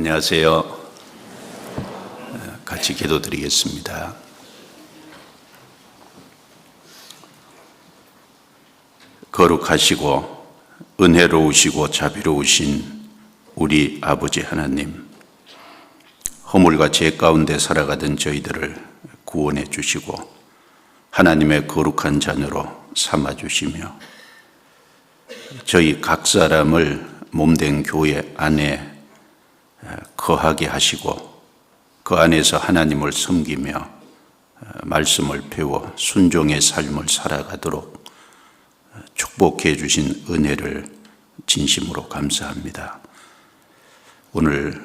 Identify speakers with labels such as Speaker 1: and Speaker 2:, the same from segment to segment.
Speaker 1: 안녕하세요. 같이 기도드리겠습니다. 거룩하시고 은혜로우시고 자비로우신 우리 아버지 하나님, 허물과 죄 가운데 살아가던 저희들을 구원해 주시고 하나님의 거룩한 자녀로 삼아주시며 저희 각 사람을 몸된 교회 안에 거하게 하시고 그 안에서 하나님을 섬기며 말씀을 배워 순종의 삶을 살아가도록 축복해 주신 은혜를 진심으로 감사합니다. 오늘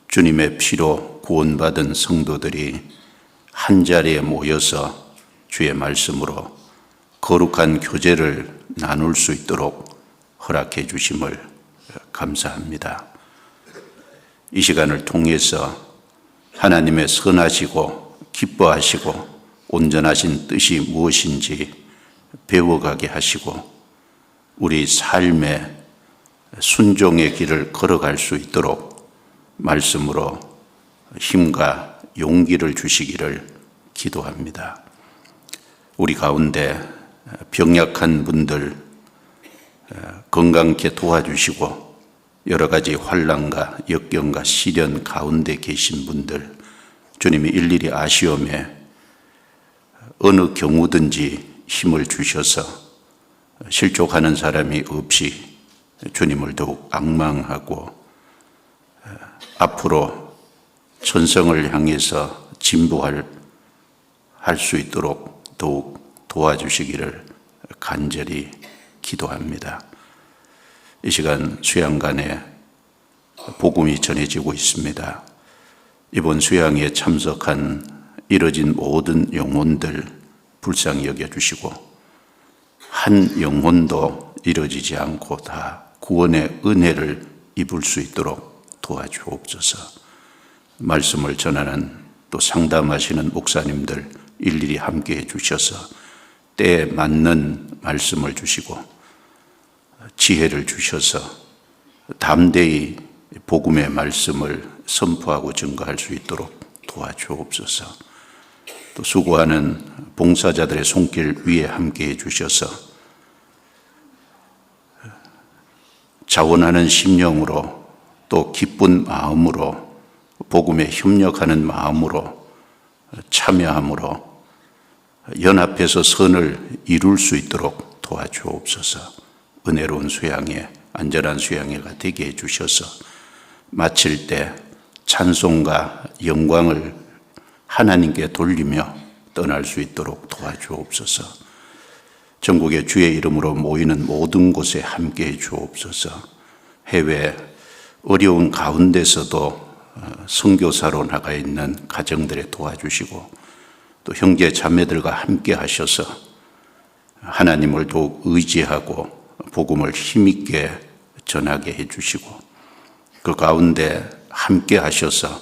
Speaker 1: 주님의 피로 구원받은 성도들이 한자리에 모여서 주의 말씀으로 거룩한 교제를 나눌 수 있도록 허락해 주심을 감사합니다. 이 시간을 통해서 하나님의 선하시고 기뻐하시고 온전하신 뜻이 무엇인지 배워가게 하시고 우리 삶의 순종의 길을 걸어갈 수 있도록 말씀으로 힘과 용기를 주시기를 기도합니다. 우리 가운데 병약한 분들 건강케 도와주시고 여러 가지 환난과 역경과 시련 가운데 계신 분들 주님이 일일이 아시오매 어느 경우든지 힘을 주셔서 실족하는 사람이 없이 주님을 더욱 앙망하고 앞으로 천성을 향해서 진보할 수 있도록 더욱 도와주시기를 간절히 기도합니다. 이 시간 수양관에 복음이 전해지고 있습니다. 이번 수양에 참석한 이뤄진 모든 영혼들 불쌍히 여겨주시고 한 영혼도 이뤄지지 않고 다 구원의 은혜를 입을 수 있도록 도와주옵소서. 말씀을 전하는 또 상담하시는 목사님들 일일이 함께해 주셔서 때에 맞는 말씀을 주시고 지혜를 주셔서 담대히 복음의 말씀을 선포하고 증거할 수 있도록 도와주옵소서. 또 수고하는 봉사자들의 손길 위에 함께해 주셔서 자원하는 심령으로 또 기쁜 마음으로 복음에 협력하는 마음으로 참여함으로 연합해서 선을 이룰 수 있도록 도와주옵소서. 은혜로운 수양회, 안전한 수양회가 되게 해주셔서 마칠 때 찬송과 영광을 하나님께 돌리며 떠날 수 있도록 도와주옵소서. 전국의 주의 이름으로 모이는 모든 곳에 함께해 주옵소서. 해외 어려운 가운데서도 선교사로 나가 있는 가정들에 도와주시고 또 형제 자매들과 함께 하셔서 하나님을 더욱 의지하고 복음을 힘있게 전하게 해주시고 그 가운데 함께 하셔서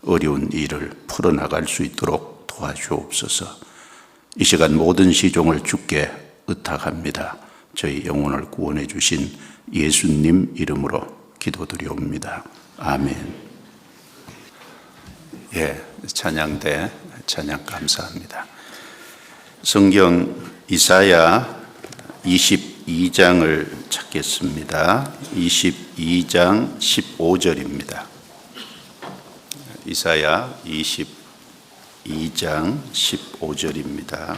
Speaker 1: 어려운 일을 풀어나갈 수 있도록 도와주옵소서. 이 시간 모든 시종을 주께 의탁합니다. 저희 영혼을 구원해 주신 예수님 이름으로 기도드리옵니다. 아멘. 찬양대 찬양 감사합니다. 성경 이사야 22장을 찾겠습니다. 22장 15절입니다. 이사야 22장 15절입니다.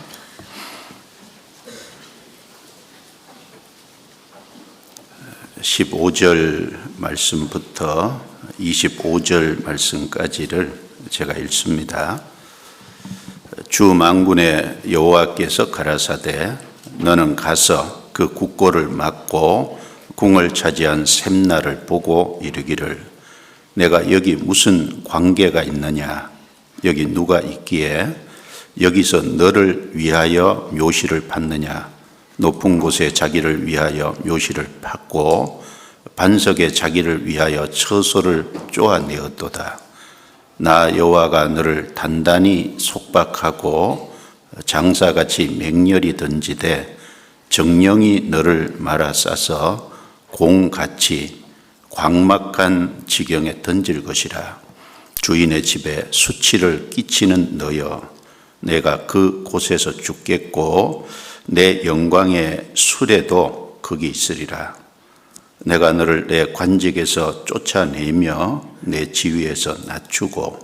Speaker 1: (15절) 말씀부터 25절 말씀까지를 제가 읽습니다. 주 만군의 여호와께서 가라사대 너는 가서 그 국고를 막고 궁을 차지한 샘나를 보고 이르기를 내가 여기 무슨 관계가 있느냐 여기 누가 있기에 여기서 너를 위하여 묘시를 받느냐 높은 곳에 자기를 위하여 묘시를 받고 반석에 자기를 위하여 처소를 쪼아내었도다. 나 여호와가 너를 단단히 속박하고 장사같이 맹렬히 던지되 정령이 너를 말아 싸서 공같이 광막한 지경에 던질 것이라. 주인의 집에 수치를 끼치는 너여, 내가 그 곳에서 죽겠고 내 영광의 수레도 거기 있으리라. 내가 너를 내 관직에서 쫓아내며 내 지위에서 낮추고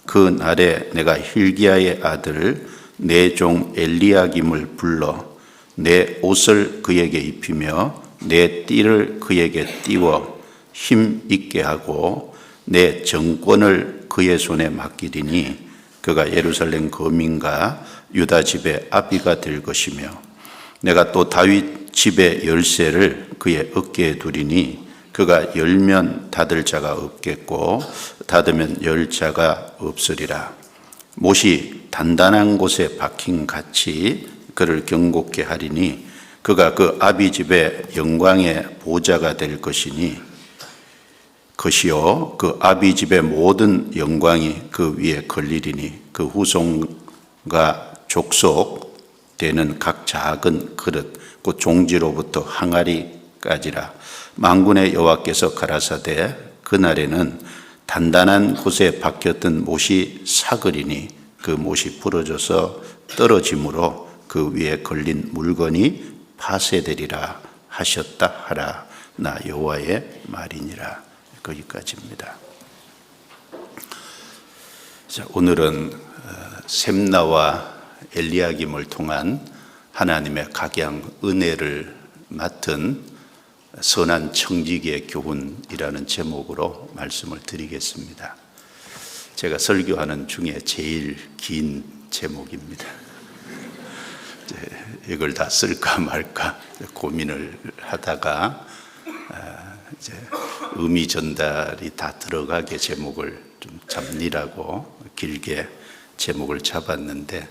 Speaker 1: 그 날에 내가 힐기야의 아들 내 종 엘리야김을 불러 내 옷을 그에게 입히며 내 띠를 그에게 띄워 힘 있게 하고 내 정권을 그의 손에 맡기리니 그가 예루살렘 거민과 유다 집의 아비가 될 것이며 내가 또 다윗 집의 열쇠를 그의 어깨에 두리니 그가 열면 닫을 자가 없겠고 닫으면 열 자가 없으리라. 못이 단단한 곳에 박힌 같이 그를 경고케 하리니 그가 그 아비 집의 영광의 보좌가 될 것이니 것이요 그 아비 집의 모든 영광이 그 위에 걸리리니 그 후손과 족속 되는 각 작은 그릇 그 종지로부터 항아리까지라. 만군의 여호와께서 가라사대 그날에는 단단한 곳에 박혔던 못이 사그리니 그 못이 부러져서 떨어짐으로 그 위에 걸린 물건이 파쇄되리라 하셨다 하라. 나 여호와의 말이니라. 거기까지입니다. 자, 오늘은 셈나와 엘리야김을 통한 하나님의 각양 은혜를 맡은 선한 청지기의 교훈이라는 제목으로 말씀을 드리겠습니다. 제가 설교하는 중에 제일 긴 제목입니다. 이걸 다 쓸까 말까 고민을 하다가 이제 의미 전달이 다 들어가게 제목을 좀 잡니라고 길게 제목을 잡았는데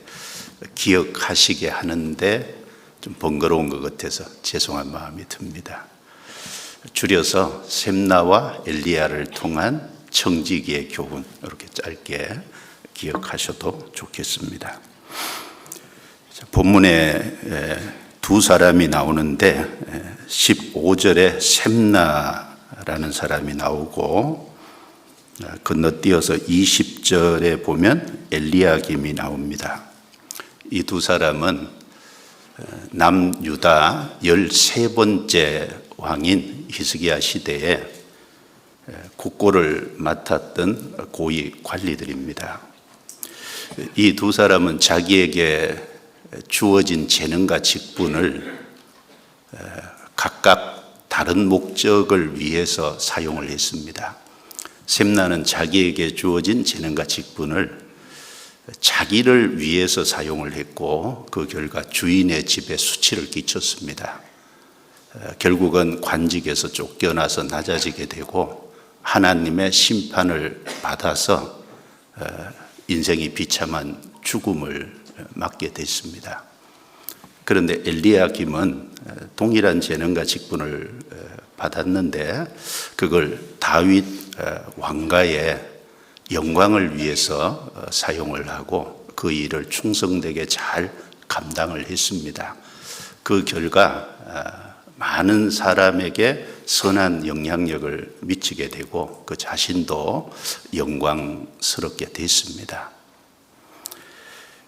Speaker 1: 기억하시게 하는데 좀 번거로운 것 같아서 죄송한 마음이 듭니다. 줄여서 셈나와 엘리야를 통한 청지기의 교훈, 이렇게 짧게 기억하셔도 좋겠습니다. 본문에 두 사람이 나오는데 15절에 셈나라는 사람이 나오고 건너뛰어서 20절에 보면 엘리야김이 나옵니다. 이 두 사람은 남유다 13번째 왕인 히스기야 시대에 국고를 맡았던 고위 관리들입니다. 이 두 사람은 자기에게 주어진 재능과 직분을 각각 다른 목적을 위해서 사용을 했습니다. 셈나는 자기에게 주어진 재능과 직분을 자기를 위해서 사용을 했고 그 결과 주인의 집에 수치를 끼쳤습니다. 결국은 관직에서 쫓겨나서 낮아지게 되고 하나님의 심판을 받아서 인생이 비참한 죽음을 맞게 됐습니다. 그런데 엘리야김은 동일한 재능과 직분을 받았는데 그걸 다윗 왕가의 영광을 위해서 사용을 하고 그 일을 충성되게 잘 감당을 했습니다. 그 결과 많은 사람에게 선한 영향력을 미치게 되고 그 자신도 영광스럽게 됐습니다.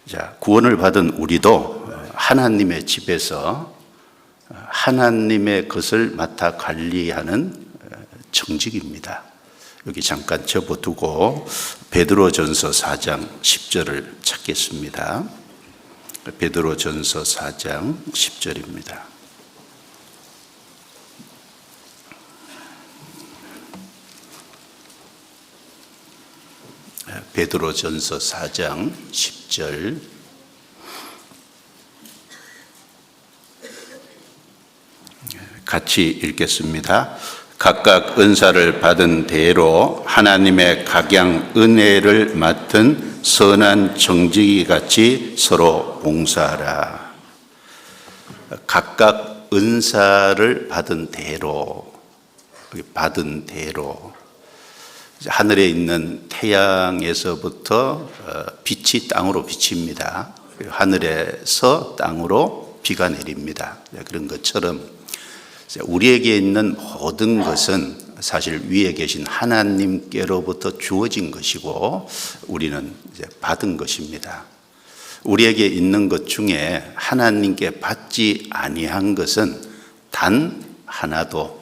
Speaker 1: 자, 구원을 받은 우리도 하나님의 집에서 하나님의 것을 맡아 관리하는 청직입니다. 여기 잠깐 접어두고 베드로전서 4장 10절을 찾겠습니다. 베드로전서 4장 10절입니다. 베드로전서 4장 10절 같이 읽겠습니다. 각각 은사를 받은 대로 하나님의 각양 은혜를 맡은 선한 청지기 같이 서로 봉사하라. 각각 은사를 받은 대로, 하늘에 있는 태양에서부터 빛이 땅으로 비칩니다. 하늘에서 땅으로 비가 내립니다. 그런 것처럼 우리에게 있는 모든 것은 사실 위에 계신 하나님께로부터 주어진 것이고 우리는 이제 받은 것입니다. 우리에게 있는 것 중에 하나님께 받지 아니한 것은 단 하나도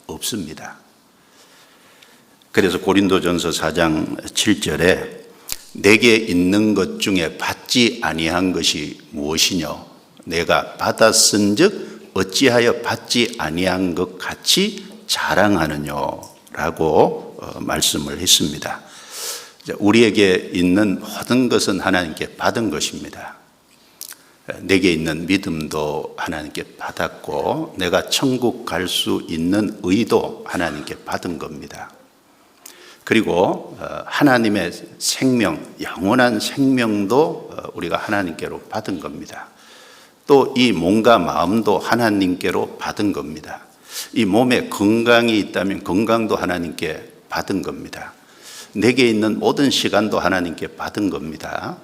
Speaker 1: 없습니다. 그래서 고린도전서 4장 7절에 내게 있는 것 중에 받지 아니한 것이 무엇이뇨? 내가 받았은즉 어찌하여 받지 아니한 것 같이 자랑하느뇨? 라고 말씀을 했습니다. 우리에게 있는 모든 것은 하나님께 받은 것입니다. 내게 있는 믿음도 하나님께 받았고 내가 천국 갈 수 있는 의도 하나님께 받은 겁니다. 그리고 하나님의 생명, 영원한 생명도 우리가 하나님께로 받은 겁니다. 또 이 몸과 마음도 하나님께로 받은 겁니다. 이 몸에 건강이 있다면 건강도 하나님께 받은 겁니다. 내게 있는 모든 시간도 하나님께 받은 겁니다.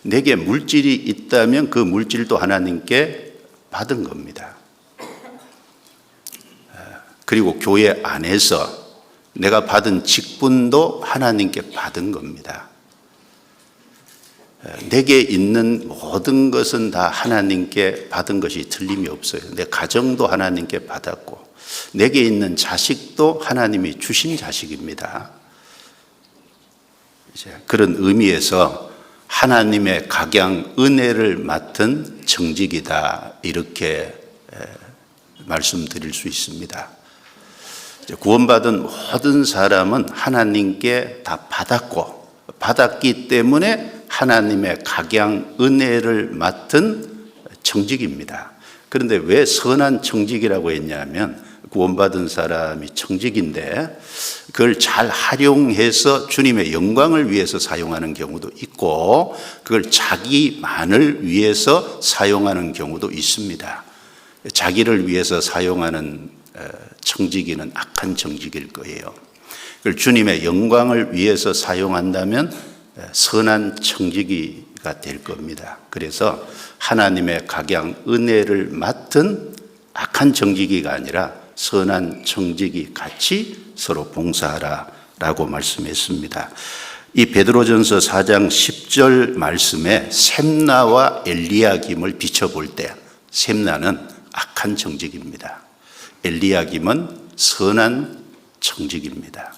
Speaker 1: 내게 물질이 있다면 그 물질도 하나님께 받은 겁니다. 그리고 교회 안에서 내가 받은 직분도 하나님께 받은 겁니다. 내게 있는 모든 것은 다 하나님께 받은 것이 틀림이 없어요. 내 가정도 하나님께 받았고 내게 있는 자식도 하나님이 주신 자식입니다. 그런 의미에서 하나님의 각양 은혜를 맡은 청직이다 이렇게 말씀드릴 수 있습니다. 구원받은 모든 사람은 하나님께 다 받았기 때문에 하나님의 각양 은혜를 맡은 청직입니다. 그런데 왜 선한 청직이라고 했냐면 구원받은 사람이 청직인데 그걸 잘 활용해서 주님의 영광을 위해서 사용하는 경우도 있고 그걸 자기만을 위해서 사용하는 경우도 있습니다. 자기를 위해서 사용하는 청지기는 악한 청지기일 거예요. 그걸 주님의 영광을 위해서 사용한다면 선한 청지기가 될 겁니다. 그래서 하나님의 각양 은혜를 맡은 악한 청지기가 아니라 선한 청지기 같이 서로 봉사하라라고 말씀했습니다. 이 베드로전서 4장 10절 말씀에 셈나와 엘리야김을 비춰볼 때 셈나는 악한 청직입니다. 엘리야김은 선한 청직입니다.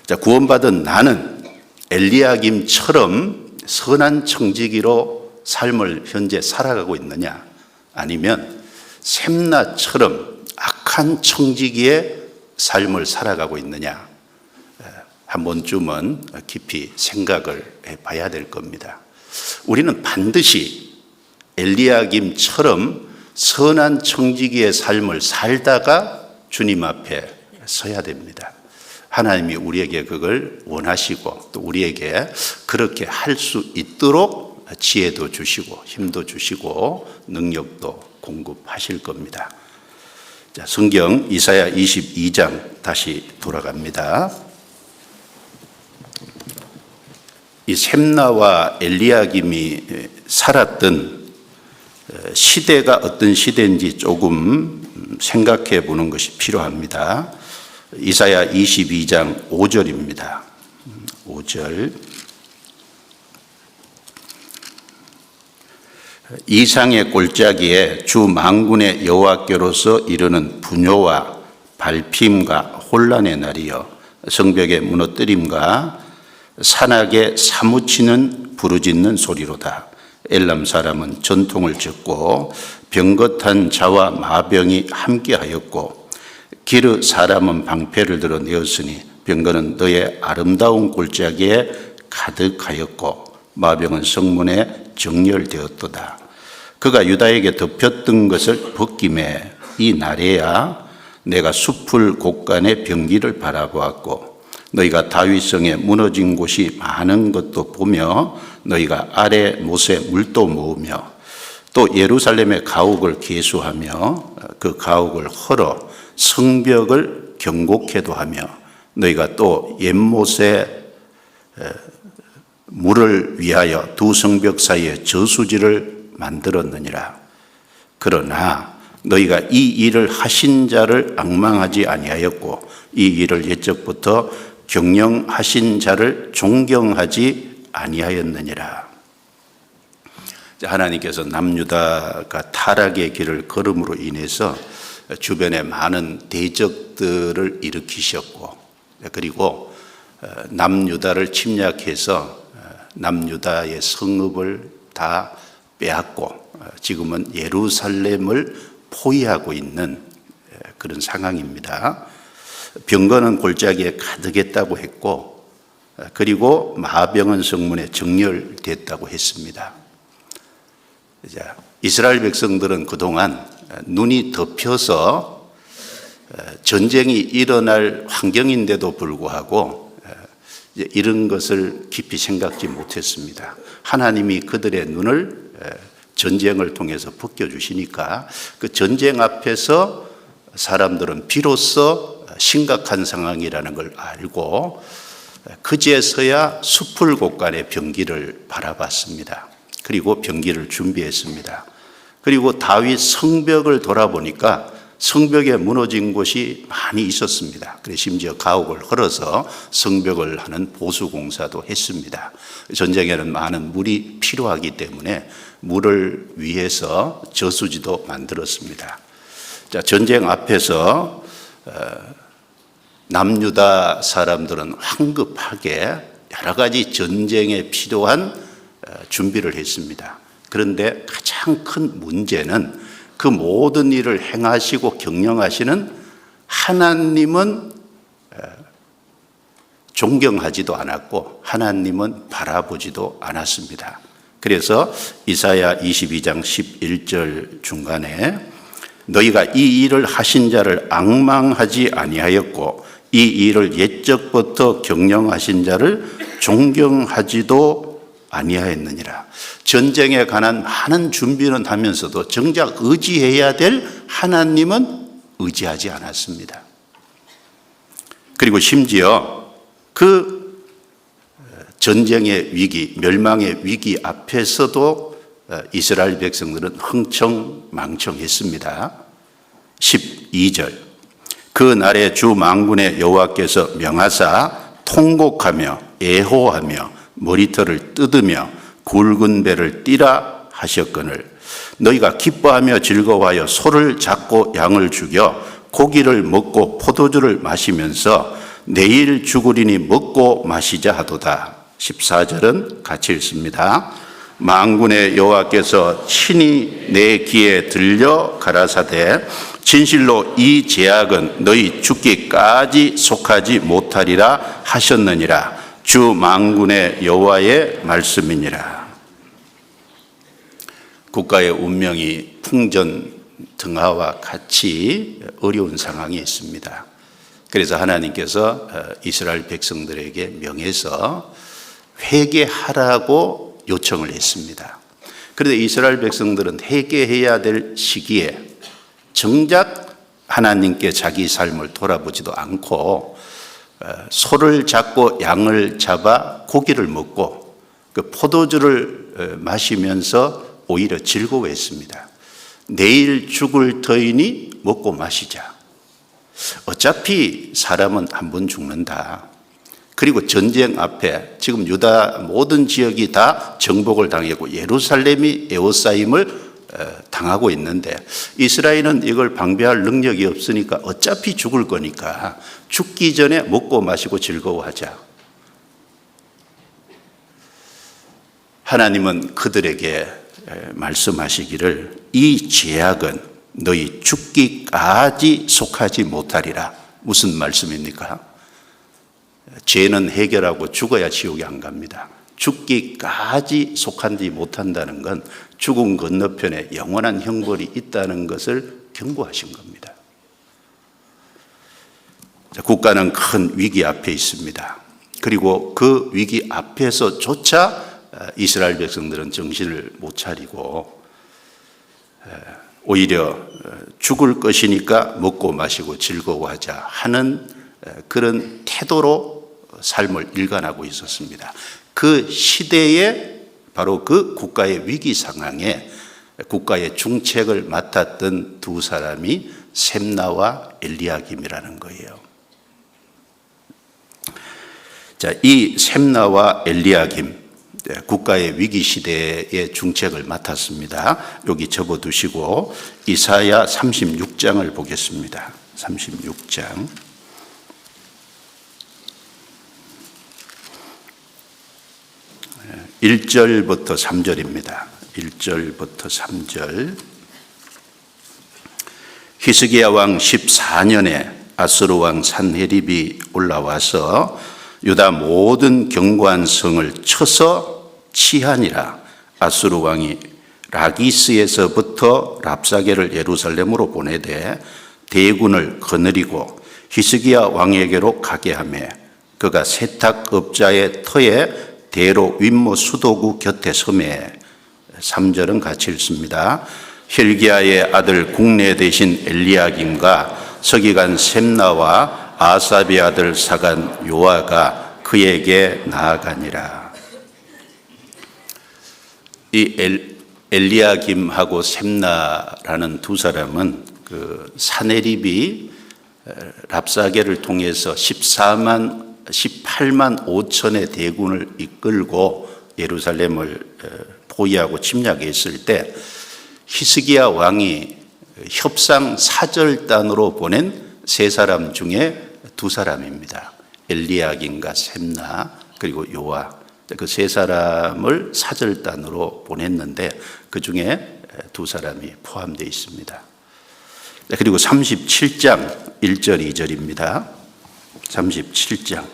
Speaker 1: 자, 구원받은 나는 엘리야김처럼 선한 청지기로 삶을 현재 살아가고 있느냐 아니면 셈나처럼 악한 청지기의 삶을 살아가고 있느냐 한 번쯤은 깊이 생각을 해봐야 될 겁니다. 우리는 반드시 엘리야김처럼 선한 청지기의 삶을 살다가 주님 앞에 서야 됩니다. 하나님이 우리에게 그걸 원하시고 또 우리에게 그렇게 할 수 있도록 지혜도 주시고 힘도 주시고 능력도 공급하실 겁니다. 자, 성경 이사야 22장 다시 돌아갑니다. 이 셈나와 엘리야김이 살았던 시대가 어떤 시대인지 조금 생각해 보는 것이 필요합니다. 이사야 22장 5절입니다. 5절. 이상의 골짜기에 주 만군의 여호와께로서 이르는 분요와 발핌과 혼란의 날이여 성벽의 무너뜨림과 산악에 사무치는 부르짖는 소리로다. 엘람 사람은 전통을 졌고 병것한 자와 마병이 함께하였고 기르 사람은 방패를 들어 내었으니 병거는 너의 아름다운 골짜기에 가득하였고 마병은 성문에 정렬되었도다. 그가 유다에게 덮였던 것을 벗김에 이 날에야 내가 숲을 곳간의 병기를 바라보았고 너희가 다윗성에 무너진 곳이 많은 것도 보며 너희가 아래 못에 물도 모으며 또 예루살렘의 가옥을 계수하며 그 가옥을 헐어 성벽을 경곡해도 하며 너희가 또 옛못에 물을 위하여 두 성벽 사이에 저수지를 만들었느니라. 그러나 너희가 이 일을 하신 자를 앙망하지 아니하였고 이 일을 옛적부터 경영하신 자를 존경하지 아니하였느니라. 하나님께서 남유다가 타락의 길을 걸음으로 인해서 주변에 많은 대적들을 일으키셨고, 그리고 남유다를 침략해서 남유다의 성읍을 다 빼앗고 지금은 예루살렘을 포위하고 있는 그런 상황입니다. 병거는 골짜기에 가득했다고 했고, 그리고 마병은 성문에 정렬됐다고 했습니다. 이스라엘 백성들은 그동안 눈이 덮여서 전쟁이 일어날 환경인데도 불구하고 이런 것을 깊이 생각지 못했습니다. 하나님이 그들의 눈을 전쟁을 통해서 벗겨주시니까 그 전쟁 앞에서 사람들은 비로소 심각한 상황이라는 걸 알고 그제서야 숲을 곳간의 병기를 바라봤습니다. 그리고 병기를 준비했습니다. 그리고 다윗 성벽을 돌아보니까 성벽에 무너진 곳이 많이 있었습니다. 그래서 심지어 가옥을 헐어서 성벽을 하는 보수공사도 했습니다. 전쟁에는 많은 물이 필요하기 때문에 물을 위해서 저수지도 만들었습니다. 자, 전쟁 앞에서 남유다 사람들은 황급하게 여러 가지 전쟁에 필요한 준비를 했습니다. 그런데 가장 큰 문제는 그 모든 일을 행하시고 경영하시는 하나님은 존경하지도 않았고 하나님은 바라보지도 않았습니다. 그래서 이사야 22장 11절 중간에 너희가 이 일을 하신 자를 앙망하지 아니하였고 이 일을 옛적부터 경영하신 자를 존경하지도 아니하였느니라. 전쟁에 관한 많은 준비는 하면서도 정작 의지해야 될 하나님은 의지하지 않았습니다. 그리고 심지어 그 전쟁의 위기, 멸망의 위기 앞에서도 이스라엘 백성들은 흥청망청했습니다. 12절 그 날에 주 만군의 여호와께서 명하사 통곡하며 애호하며 머리털을 뜯으며 굵은 배를 띠라 하셨거늘 너희가 기뻐하며 즐거워하여 소를 잡고 양을 죽여 고기를 먹고 포도주를 마시면서 내일 죽으리니 먹고 마시자 하도다. 14절은 같이 읽습니다. 만군의 여호와께서 친히 내 귀에 들려 가라사대 진실로 이 제약은 너희 죽기까지 속하지 못하리라 하셨느니라. 주 만군의 여호와의 말씀이니라. 국가의 운명이 풍전등화와 같이 어려운 상황이 있습니다. 그래서 하나님께서 이스라엘 백성들에게 명해서 회개하라고 요청을 했습니다. 그런데 이스라엘 백성들은 회개해야 될 시기에 정작 하나님께 자기 삶을 돌아보지도 않고 소를 잡고 양을 잡아 고기를 먹고 그 포도주를 마시면서 오히려 즐거워했습니다. 내일 죽을 터이니 먹고 마시자. 어차피 사람은 한 번 죽는다. 그리고 전쟁 앞에 지금 유다 모든 지역이 다 정복을 당했고 예루살렘이 에워싸임을 당하고 있는데 이스라엘은 이걸 방비할 능력이 없으니까 어차피 죽을 거니까 죽기 전에 먹고 마시고 즐거워하자. 하나님은 그들에게 말씀하시기를 이 죄악은 너희 죽기까지 속하지 못하리라. 무슨 말씀입니까? 죄는 해결하고 죽어야 지옥에 안 갑니다. 죽기까지 속하지 못한다는 건 죽음 건너편에 영원한 형벌이 있다는 것을 경고하신 겁니다. 국가는 큰 위기 앞에 있습니다. 그리고 그 위기 앞에서조차 이스라엘 백성들은 정신을 못 차리고 오히려 죽을 것이니까 먹고 마시고 즐거워하자 하는 그런 태도로 삶을 일관하고 있었습니다. 그 시대에 바로 그 국가의 위기 상황에 국가의 중책을 맡았던 두 사람이 셈나와 엘리야김이라는 거예요. 자, 이 셈나와 엘리야김, 국가의 위기 시대의 중책을 맡았습니다. 여기 접어두시고 이사야 36장을 보겠습니다. 36장 1절부터 3절입니다. 1절부터 3절. 히스기야 왕 14년에 아수르 왕 산헤립이 올라와서 유다 모든 견고한 성을 쳐서 치하니라. 아수르 왕이 라기스에서부터 랍사게를 예루살렘으로 보내되 대군을 거느리고 히스기야 왕에게로 가게 하며 그가 세탁업자의 터에 대로 윗모 수도구 곁에 서매. 3절은 같이 읽습니다. 힐기야의 아들 국내 대신 엘리야김과 서기관 셈나와 아사비 아들 사간 요아가 그에게 나아가니라. 이 엘리야김하고 셈나라는 두 사람은 그 사네립이 랍사게를 통해서 18만 5천의 대군을 이끌고 예루살렘을 포위하고 침략했을 때 히스기야 왕이 협상 사절단으로 보낸 세 사람 중에 두 사람입니다. 엘리야김과 셈나 그리고 요아, 그 세 사람을 사절단으로 보냈는데 그 중에 두 사람이 포함되어 있습니다. 그리고 37장 1절 2절입니다. 37장.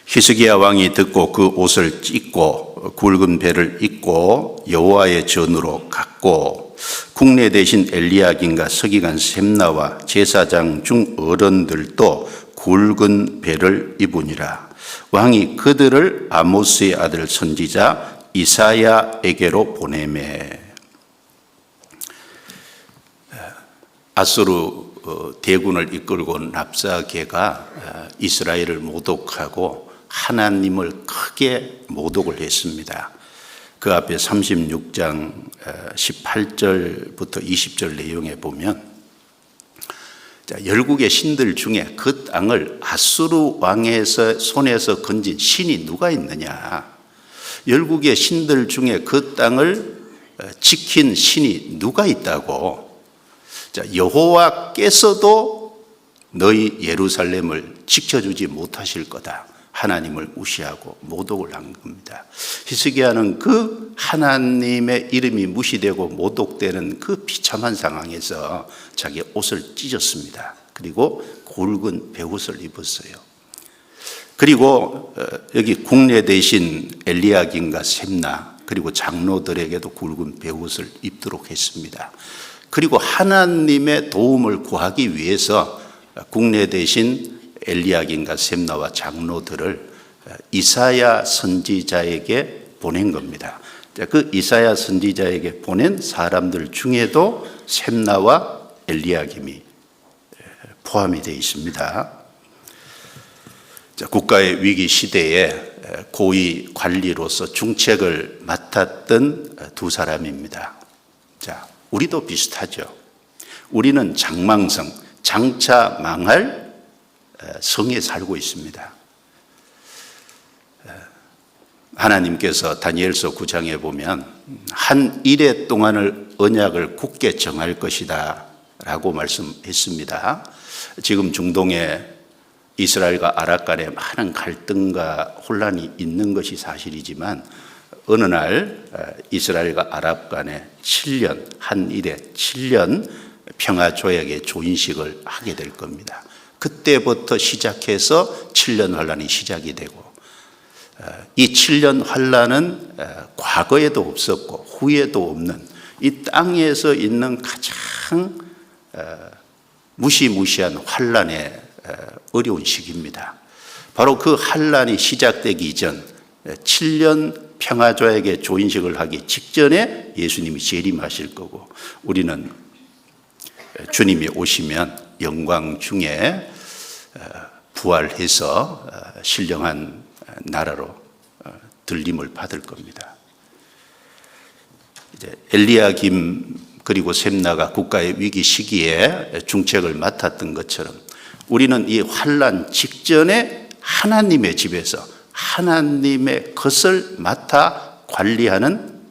Speaker 1: 히스기야 왕이 듣고 그 옷을 찢고 굵은 배를 입고 여호와의 전으로 갔고 국내 대신 엘리야김과 서기관 셈나와 제사장 중 어른들도 굵은 배를 입으니라. 왕이 그들을 아모스의 아들 선지자 이사야에게로 보내매. 아수르 대군을 이끌고 온 랍사게가 이스라엘을 모독하고 하나님을 크게 모독을 했습니다. 그 앞에 36장 18절부터 20절 내용에 보면 열국의 신들 중에 그 땅을 아수르 왕의 손에서 건진 신이 누가 있느냐? 열국의 신들 중에 그 땅을 지킨 신이 누가 있다고? 여호와께서도 너희 예루살렘을 지켜주지 못하실 거다. 하나님을 무시하고 모독을 한 겁니다. 히스기야는 그 하나님의 이름이 무시되고 모독되는 그 비참한 상황에서 자기 옷을 찢었습니다. 그리고 굵은 베옷을 입었어요. 그리고 여기 국내 대신 엘리야김과 셈나 그리고 장로들에게도 굵은 베옷을 입도록 했습니다. 그리고 하나님의 도움을 구하기 위해서 국내 대신 엘리야김과 셈나와 장로들을 이사야 선지자에게 보낸 겁니다. 그 이사야 선지자에게 보낸 사람들 중에도 셈나와 엘리야김이 포함이 되어 있습니다. 국가의 위기 시대에 고위 관리로서 중책을 맡았던 두 사람입니다. 자, 우리도 비슷하죠. 우리는 장망성, 장차 망할 성에 살고 있습니다. 하나님께서 다니엘서 9장에 보면 한 일해 동안을 언약을 굳게 정할 것이다 라고 말씀했습니다. 지금 중동에 이스라엘과 아랍 간에 많은 갈등과 혼란이 있는 것이 사실이지만 어느 날 이스라엘과 아랍 간에 7년, 한 일에 7년 평화조약의 조인식을 하게 될 겁니다. 그때부터 시작해서 7년 환란이 시작이 되고 이 7년 환란은 과거에도 없었고 후에도 없는 이 땅에서 있는 가장 무시무시한 환란의 어려운 시기입니다. 바로 그 환란이 시작되기 전 7년 평화조약의 조인식을 하기 직전에 예수님이 재림하실 거고 우리는 주님이 오시면 영광 중에 부활해서 신령한 나라로 들림을 받을 겁니다. 이제 엘리야김 그리고 셈나가 국가의 위기 시기에 중책을 맡았던 것처럼 우리는 이 환난 직전에 하나님의 집에서 하나님의 것을 맡아 관리하는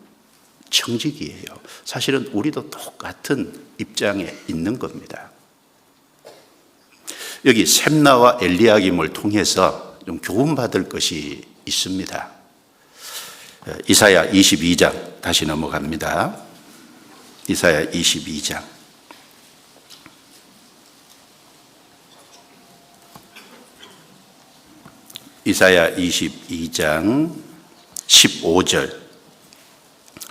Speaker 1: 청직이에요. 사실은 우리도 똑같은 입장에 있는 겁니다. 여기 셈나와 엘리야김을 통해서 좀 교훈받을 것이 있습니다. 이사야 22장 다시 넘어갑니다. 이사야 22장. 이사야 22장 15절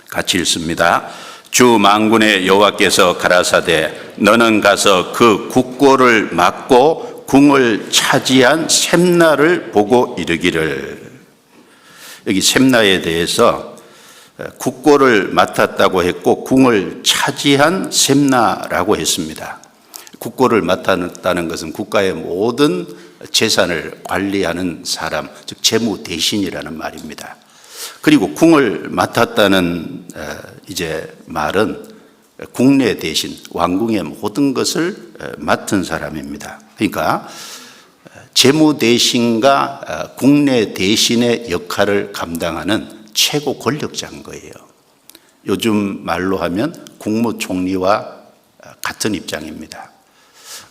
Speaker 1: 같이 읽습니다. 주 만군의 여호와께서 가라사대 너는 가서 그 국고를 막고 궁을 차지한 셈나를 보고 이르기를. 여기 셈나에 대해서 국고를 맡았다고 했고 궁을 차지한 셈나라고 했습니다. 국고를 맡았다는 것은 국가의 모든 재산을 관리하는 사람, 즉 재무 대신이라는 말입니다. 그리고 궁을 맡았다는 이제 말은 국내 대신 왕궁의 모든 것을 맡은 사람입니다. 그러니까 재무 대신과 국내 대신의 역할을 감당하는 최고 권력자인 거예요. 요즘 말로 하면 국무총리와 같은 입장입니다.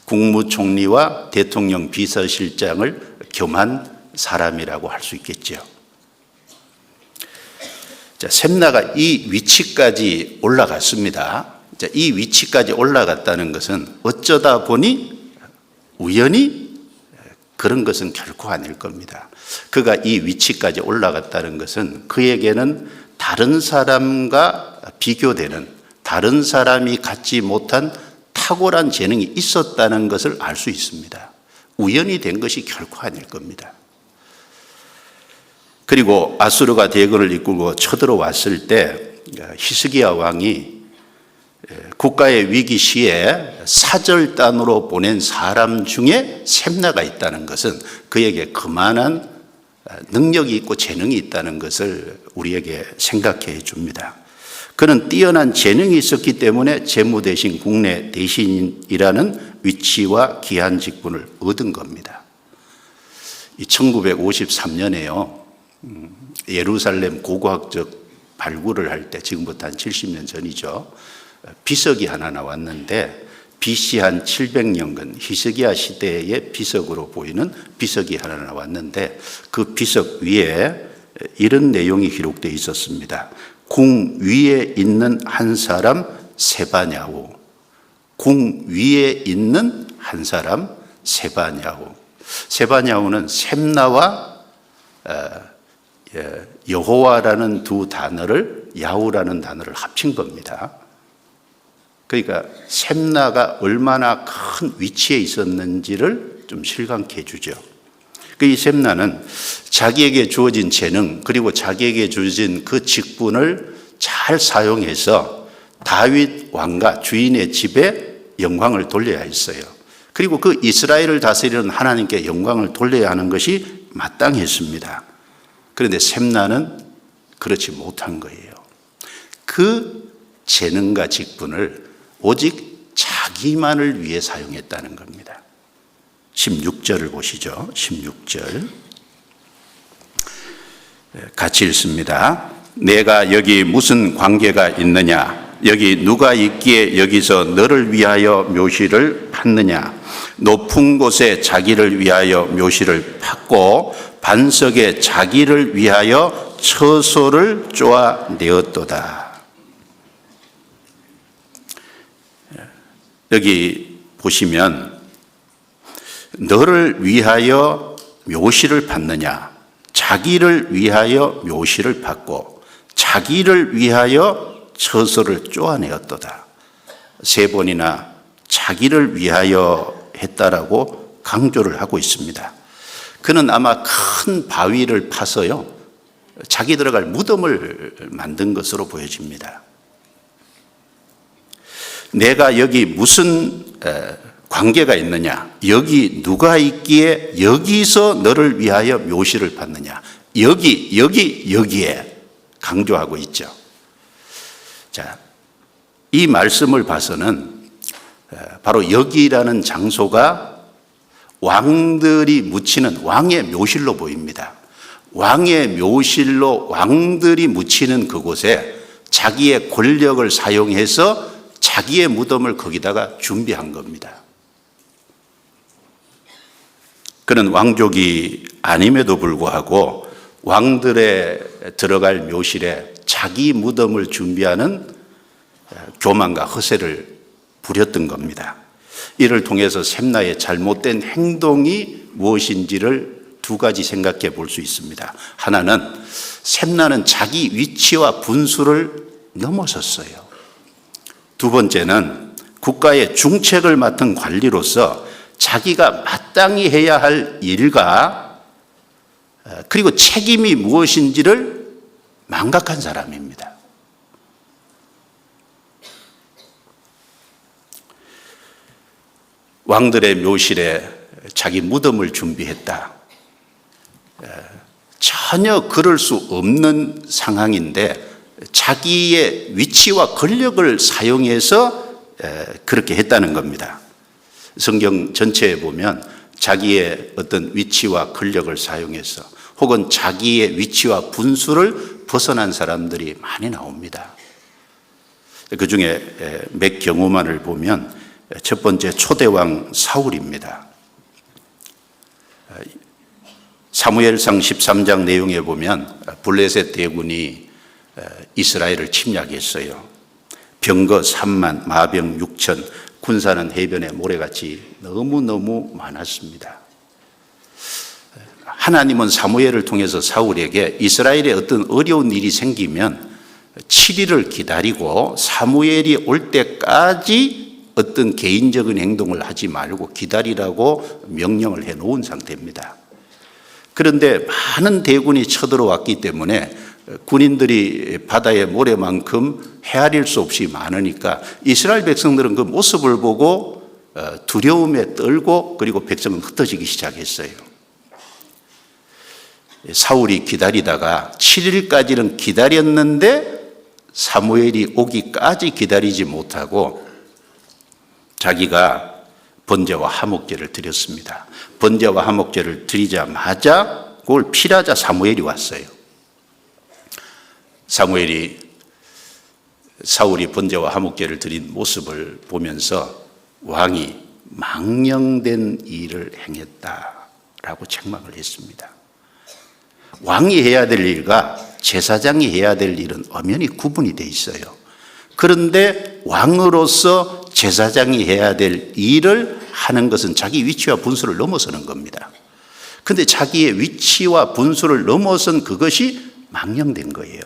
Speaker 1: 국무총리와 대통령 비서실장을 겸한 사람이라고 할 수 있겠죠. 자, 셈나가 이 위치까지 올라갔습니다. 자, 이 위치까지 올라갔다는 것은 어쩌다 보니 우연히 그런 것은 결코 아닐 겁니다. 그가 이 위치까지 올라갔다는 것은 그에게는 다른 사람과 비교되는 다른 사람이 갖지 못한 탁월한 재능이 있었다는 것을 알 수 있습니다. 우연히 된 것이 결코 아닐 겁니다. 그리고 아수르가 대군을 이끌고 쳐들어왔을 때 히스기야 왕이 국가의 위기 시에 사절단으로 보낸 사람 중에 셈나가 있다는 것은 그에게 그만한 능력이 있고 재능이 있다는 것을 우리에게 생각해 줍니다. 그는 뛰어난 재능이 있었기 때문에 재무 대신 국내 대신이라는 위치와 귀한 직분을 얻은 겁니다. 1953년에요. 예루살렘 고고학적 발굴을 할 때 지금부터 한 70년 전이죠. 비석이 하나 나왔는데 BC 한 700년경 히스기야 시대의 비석으로 보이는 비석이 하나 나왔는데 그 비석 위에 이런 내용이 기록되어 있었습니다. 궁 위에 있는 한 사람 세바냐후. 궁 위에 있는 한 사람 세바냐후. 세바냐후는 셈나와 여호와라는 두 단어를 야후라는 단어를 합친 겁니다. 그러니까 셈나가 얼마나 큰 위치에 있었는지를 좀 실감케 해주죠. 이 셈나는 자기에게 주어진 재능 그리고 자기에게 주어진 그 직분을 잘 사용해서 다윗 왕과 주인의 집에 영광을 돌려야 했어요. 그리고 그 이스라엘을 다스리는 하나님께 영광을 돌려야 하는 것이 마땅했습니다. 그런데 셈나는 그렇지 못한 거예요. 그 재능과 직분을 오직 자기만을 위해 사용했다는 겁니다. 16절을 보시죠. 16절 같이 읽습니다. 내가 여기 무슨 관계가 있느냐? 여기 누가 있기에 여기서 너를 위하여 묘실을 팠느냐? 높은 곳에 자기를 위하여 묘실을 팠고 반석에 자기를 위하여 처소를 쪼아내었도다. 여기 보시면 너를 위하여 묘실을 팠느냐? 자기를 위하여 묘실을 팠고 자기를 위하여 처소를 쪼아내었도다. 세 번이나 자기를 위하여 했다라고 강조를 하고 있습니다. 그는 아마 큰 바위를 파서요, 자기 들어갈 무덤을 만든 것으로 보여집니다. 내가 여기 무슨 관계가 있느냐? 여기 누가 있기에 여기서 너를 위하여 묘실을 팠느냐? 여기에 강조하고 있죠. 자, 이 말씀을 봐서는 바로 여기라는 장소가 왕들이 묻히는 왕의 묘실로 보입니다. 왕의 묘실로 왕들이 묻히는 그곳에 자기의 권력을 사용해서 자기의 무덤을 거기다가 준비한 겁니다. 그는 왕족이 아님에도 불구하고 왕들의 들어갈 묘실에 자기 무덤을 준비하는 교만과 허세를 부렸던 겁니다. 이를 통해서 셈나의 잘못된 행동이 무엇인지를 두 가지 생각해 볼 수 있습니다. 하나는 셈나는 자기 위치와 분수를 넘어섰어요. 두 번째는 국가의 중책을 맡은 관리로서 자기가 마땅히 해야 할 일과 그리고 책임이 무엇인지를 망각한 사람입니다. 왕들의 묘실에 자기 무덤을 준비했다. 전혀 그럴 수 없는 상황인데 자기의 위치와 권력을 사용해서 그렇게 했다는 겁니다. 성경 전체에 보면 자기의 어떤 위치와 권력을 사용해서 혹은 자기의 위치와 분수를 벗어난 사람들이 많이 나옵니다. 그 중에 몇 경우만을 보면 첫 번째 초대왕 사울입니다. 사무엘상 13장 내용에 보면 블레셋 대군이 이스라엘을 침략했어요. 병거 3만, 마병 6천, 군사는 해변에 모래같이 너무너무 많았습니다. 하나님은 사무엘을 통해서 사울에게 이스라엘에 어떤 어려운 일이 생기면 7일을 기다리고 사무엘이 올 때까지 어떤 개인적인 행동을 하지 말고 기다리라고 명령을 해놓은 상태입니다. 그런데 많은 대군이 쳐들어왔기 때문에 군인들이 바다의 모래만큼 헤아릴 수 없이 많으니까 이스라엘 백성들은 그 모습을 보고 두려움에 떨고 그리고 백성은 흩어지기 시작했어요. 사울이 기다리다가 7일까지는 기다렸는데 사무엘이 오기까지 기다리지 못하고 자기가 번제와 화목제를 드렸습니다. 번제와 화목제를 드리자마자 그걸 피하자 사무엘이 왔어요. 사울이 번제와 화목제를 드린 모습을 보면서 왕이 망령된 일을 행했다라고 책망을 했습니다. 왕이 해야 될 일과 제사장이 해야 될 일은 엄연히 구분이 돼 있어요. 그런데 왕으로서 제사장이 해야 될 일을 하는 것은 자기 위치와 분수를 넘어서는 겁니다. 그런데 자기의 위치와 분수를 넘어선 그것이 망령된 거예요.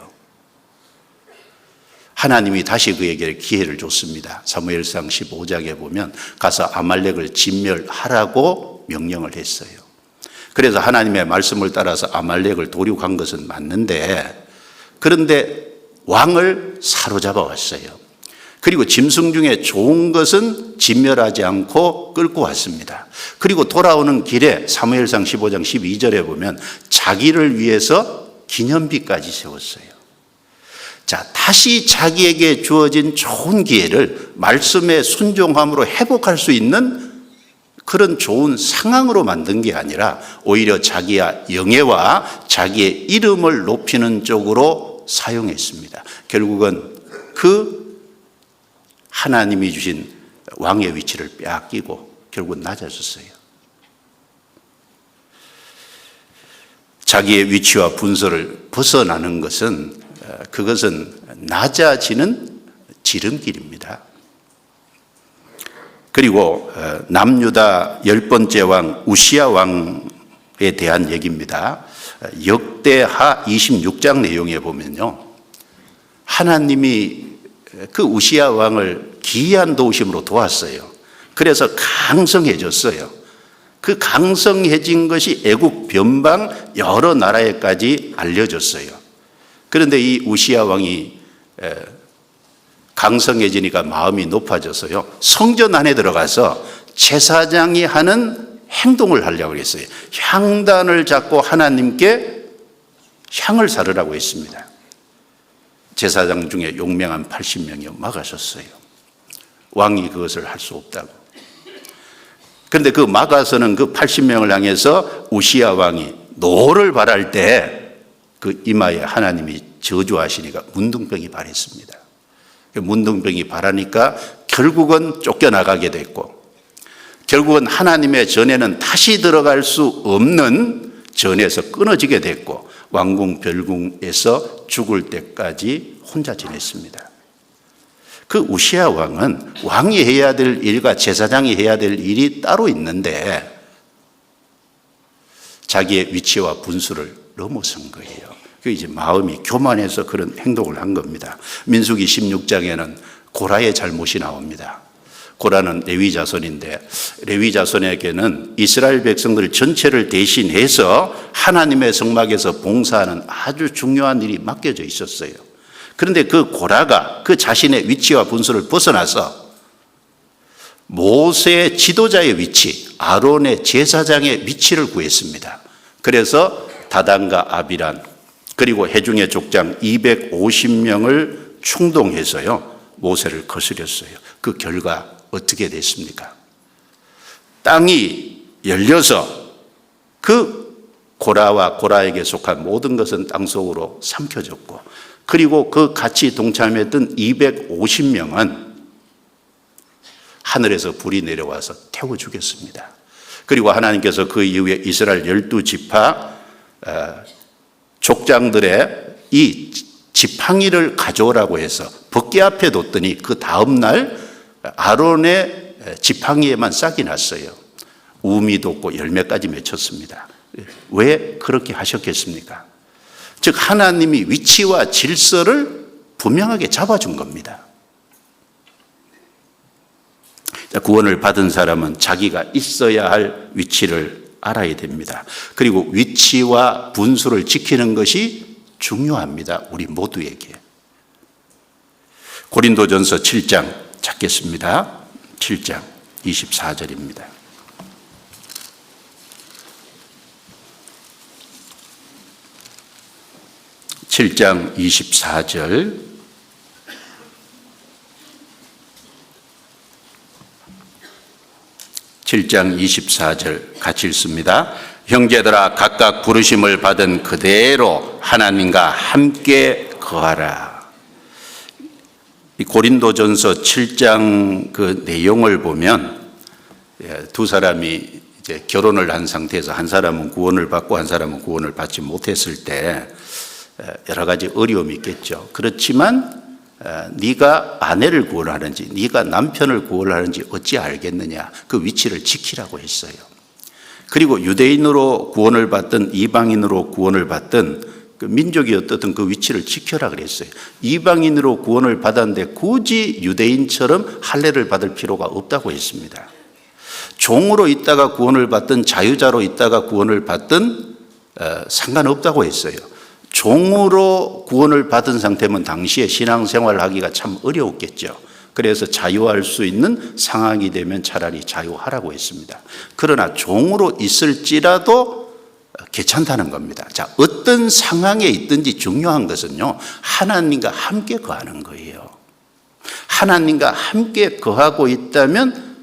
Speaker 1: 하나님이 다시 그에게 기회를 줬습니다. 사무엘상 15장에 보면 가서 아말렉을 진멸하라고 명령을 했어요. 그래서 하나님의 말씀을 따라서 아말렉을 도륙한 것은 맞는데 그런데 왕을 사로잡아 왔어요. 그리고 짐승 중에 좋은 것은 진멸하지 않고 끌고 왔습니다. 그리고 돌아오는 길에 사무엘상 15장 12절에 보면 자기를 위해서 기념비까지 세웠어요. 자, 다시 자기에게 주어진 좋은 기회를 말씀의 순종함으로 회복할 수 있는 그런 좋은 상황으로 만든 게 아니라 오히려 자기의 영예와 자기의 이름을 높이는 쪽으로 사용했습니다. 결국은 그 하나님이 주신 왕의 위치를 빼앗기고 결국은 낮아졌어요. 자기의 위치와 분수를 벗어나는 것은 그것은 낮아지는 지름길입니다. 그리고 남유다 10번째 왕 우시야 왕에 대한 얘기입니다. 역대하 26장 내용에 보면요, 하나님이 그 우시야 왕을 기이한 도우심으로 도왔어요. 그래서 강성해졌어요. 그 강성해진 것이 애국 변방 여러 나라에까지 알려졌어요. 그런데 이 우시야 왕이 강성해지니까 마음이 높아져서요, 성전 안에 들어가서 제사장이 하는 행동을 하려고 했어요. 향단을 잡고 하나님께 향을 사르라고 했습니다. 제사장 중에 용맹한 80명이 막아섰어요. 왕이 그것을 할 수 없다고. 그런데 그 막아서는 그 80명을 향해서 우시야 왕이 노를 발할 때 그 이마에 하나님이 저주하시니까 문둥병이 발했습니다. 문둥병이 발하니까 결국은 쫓겨나가게 됐고, 결국은 하나님의 전에는 다시 들어갈 수 없는 전에서 끊어지게 됐고, 왕궁 별궁에서 죽을 때까지 혼자 지냈습니다. 그 우시야 왕은 왕이 해야 될 일과 제사장이 해야 될 일이 따로 있는데 자기의 위치와 분수를 넘어선 거예요. 그 이제 마음이 교만해서 그런 행동을 한 겁니다. 민수기 16장에는 고라의 잘못이 나옵니다. 고라는 레위 자손인데 레위 자손에게는 이스라엘 백성들 전체를 대신해서 하나님의 성막에서 봉사하는 아주 중요한 일이 맡겨져 있었어요. 그런데 그 고라가 그 자신의 위치와 분수를 벗어나서 모세의 지도자의 위치, 아론의 제사장의 위치를 구했습니다. 그래서 다단과 아비란 그리고 해중의 족장 250명을 충동해서요 모세를 거스렸어요. 그 결과 어떻게 됐습니까? 땅이 열려서 그 고라와 고라에게 속한 모든 것은 땅속으로 삼켜졌고, 그리고 그 같이 동참했던 250명은 하늘에서 불이 내려와서 태워 죽였습니다. 그리고 하나님께서 그 이후에 이스라엘 12지파 족장들의 이 지팡이를 가져오라고 해서 법궤 앞에 뒀더니 그 다음날 아론의 지팡이에만 싹이 났어요. 우미 돋고 열매까지 맺혔습니다. 왜 그렇게 하셨겠습니까? 즉 하나님이 위치와 질서를 분명하게 잡아준 겁니다. 구원을 받은 사람은 자기가 있어야 할 위치를 알아야 됩니다. 그리고 위치와 분수를 지키는 것이 중요합니다. 우리 모두에게. 고린도전서 7장 찾겠습니다. 7장 24절입니다. (7장 24절) (7장 24절) 같이 읽습니다. 형제들아 각각 부르심을 받은 그대로 하나님과 함께 거하라. 이 고린도전서 7장 그 내용을 보면 두 사람이 이제 결혼을 한 상태에서 한 사람은 구원을 받고 한 사람은 구원을 받지 못했을 때 여러 가지 어려움이 있겠죠. 그렇지만 네가 아내를 구원하는지 네가 남편을 구원하는지 어찌 알겠느냐. 그 위치를 지키라고 했어요. 그리고 유대인으로 구원을 받든 이방인으로 구원을 받든 그 민족이 어떻든 그 위치를 지켜라 그랬어요. 이방인으로 구원을 받았는데 굳이 유대인처럼 할례를 받을 필요가 없다고 했습니다. 종으로 있다가 구원을 받든 자유자로 있다가 구원을 받든 상관없다고 했어요. 종으로 구원을 받은 상태면 당시에 신앙생활을 하기가 참 어려웠겠죠. 그래서 자유할 수 있는 상황이 되면 차라리 자유하라고 했습니다. 그러나 종으로 있을지라도 괜찮다는 겁니다. 자, 어떤 상황에 있든지 중요한 것은요, 하나님과 함께 거하는 거예요. 하나님과 함께 거하고 있다면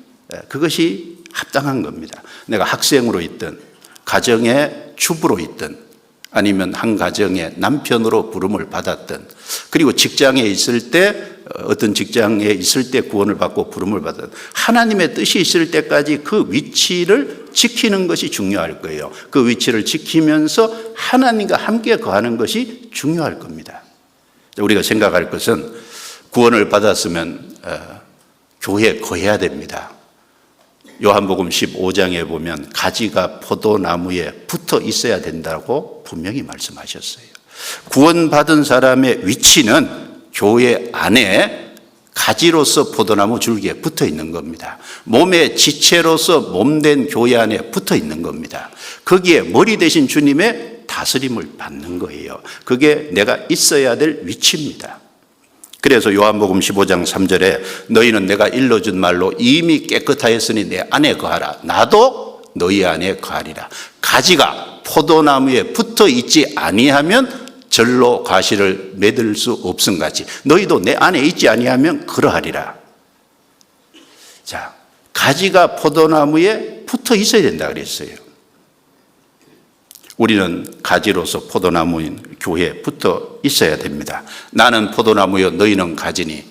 Speaker 1: 그것이 합당한 겁니다. 내가 학생으로 있든 가정의 주부로 있든 아니면 한 가정의 남편으로 부름을 받았든, 그리고 직장에 있을 때 어떤 직장에 있을 때 구원을 받고 부름을 받았든 하나님의 뜻이 있을 때까지 그 위치를 지키는 것이 중요할 거예요. 그 위치를 지키면서 하나님과 함께 거하는 것이 중요할 겁니다. 우리가 생각할 것은 구원을 받았으면 교회에 거해야 됩니다. 요한복음 15장에 보면 가지가 포도나무에 붙어 있어야 된다고 분명히 말씀하셨어요. 구원받은 사람의 위치는 교회 안에 가지로서 포도나무 줄기에 붙어 있는 겁니다. 몸의 지체로서 몸된 교회 안에 붙어 있는 겁니다. 거기에 머리 대신 주님의 다스림을 받는 거예요. 그게 내가 있어야 될 위치입니다. 그래서 요한복음 15장 3절에 너희는 내가 일러준 말로 이미 깨끗하였으니 내 안에 거하라. 나도 너희 안에 거하리라. 가지가 포도나무에 붙어 있지 아니하면 절로 과실을 맺을 수 없음같이 너희도 내 안에 있지 아니하면 그러하리라. 자, 가지가 포도나무에 붙어 있어야 된다 그랬어요. 우리는 가지로서 포도나무인 교회에 붙어 있어야 됩니다. 나는 포도나무요 너희는 가지니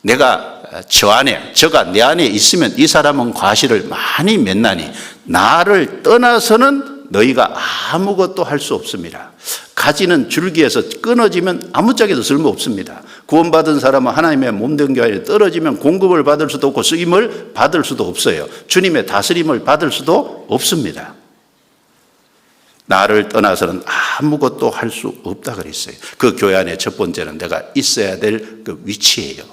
Speaker 1: 내가 저가 내 안에 있으면 이 사람은 과실을 많이 맺나니 나를 떠나서는 너희가 아무것도 할 수 없습니다. 가지는 줄기에서 끊어지면 아무짝에도 쓸모없습니다. 구원받은 사람은 하나님의 몸된 교회에 떨어지면 공급을 받을 수도 없고 쓰임을 받을 수도 없어요. 주님의 다스림을 받을 수도 없습니다. 나를 떠나서는 아무것도 할 수 없다 그랬어요. 그 교회 안에 첫 번째는 내가 있어야 될 그 위치예요.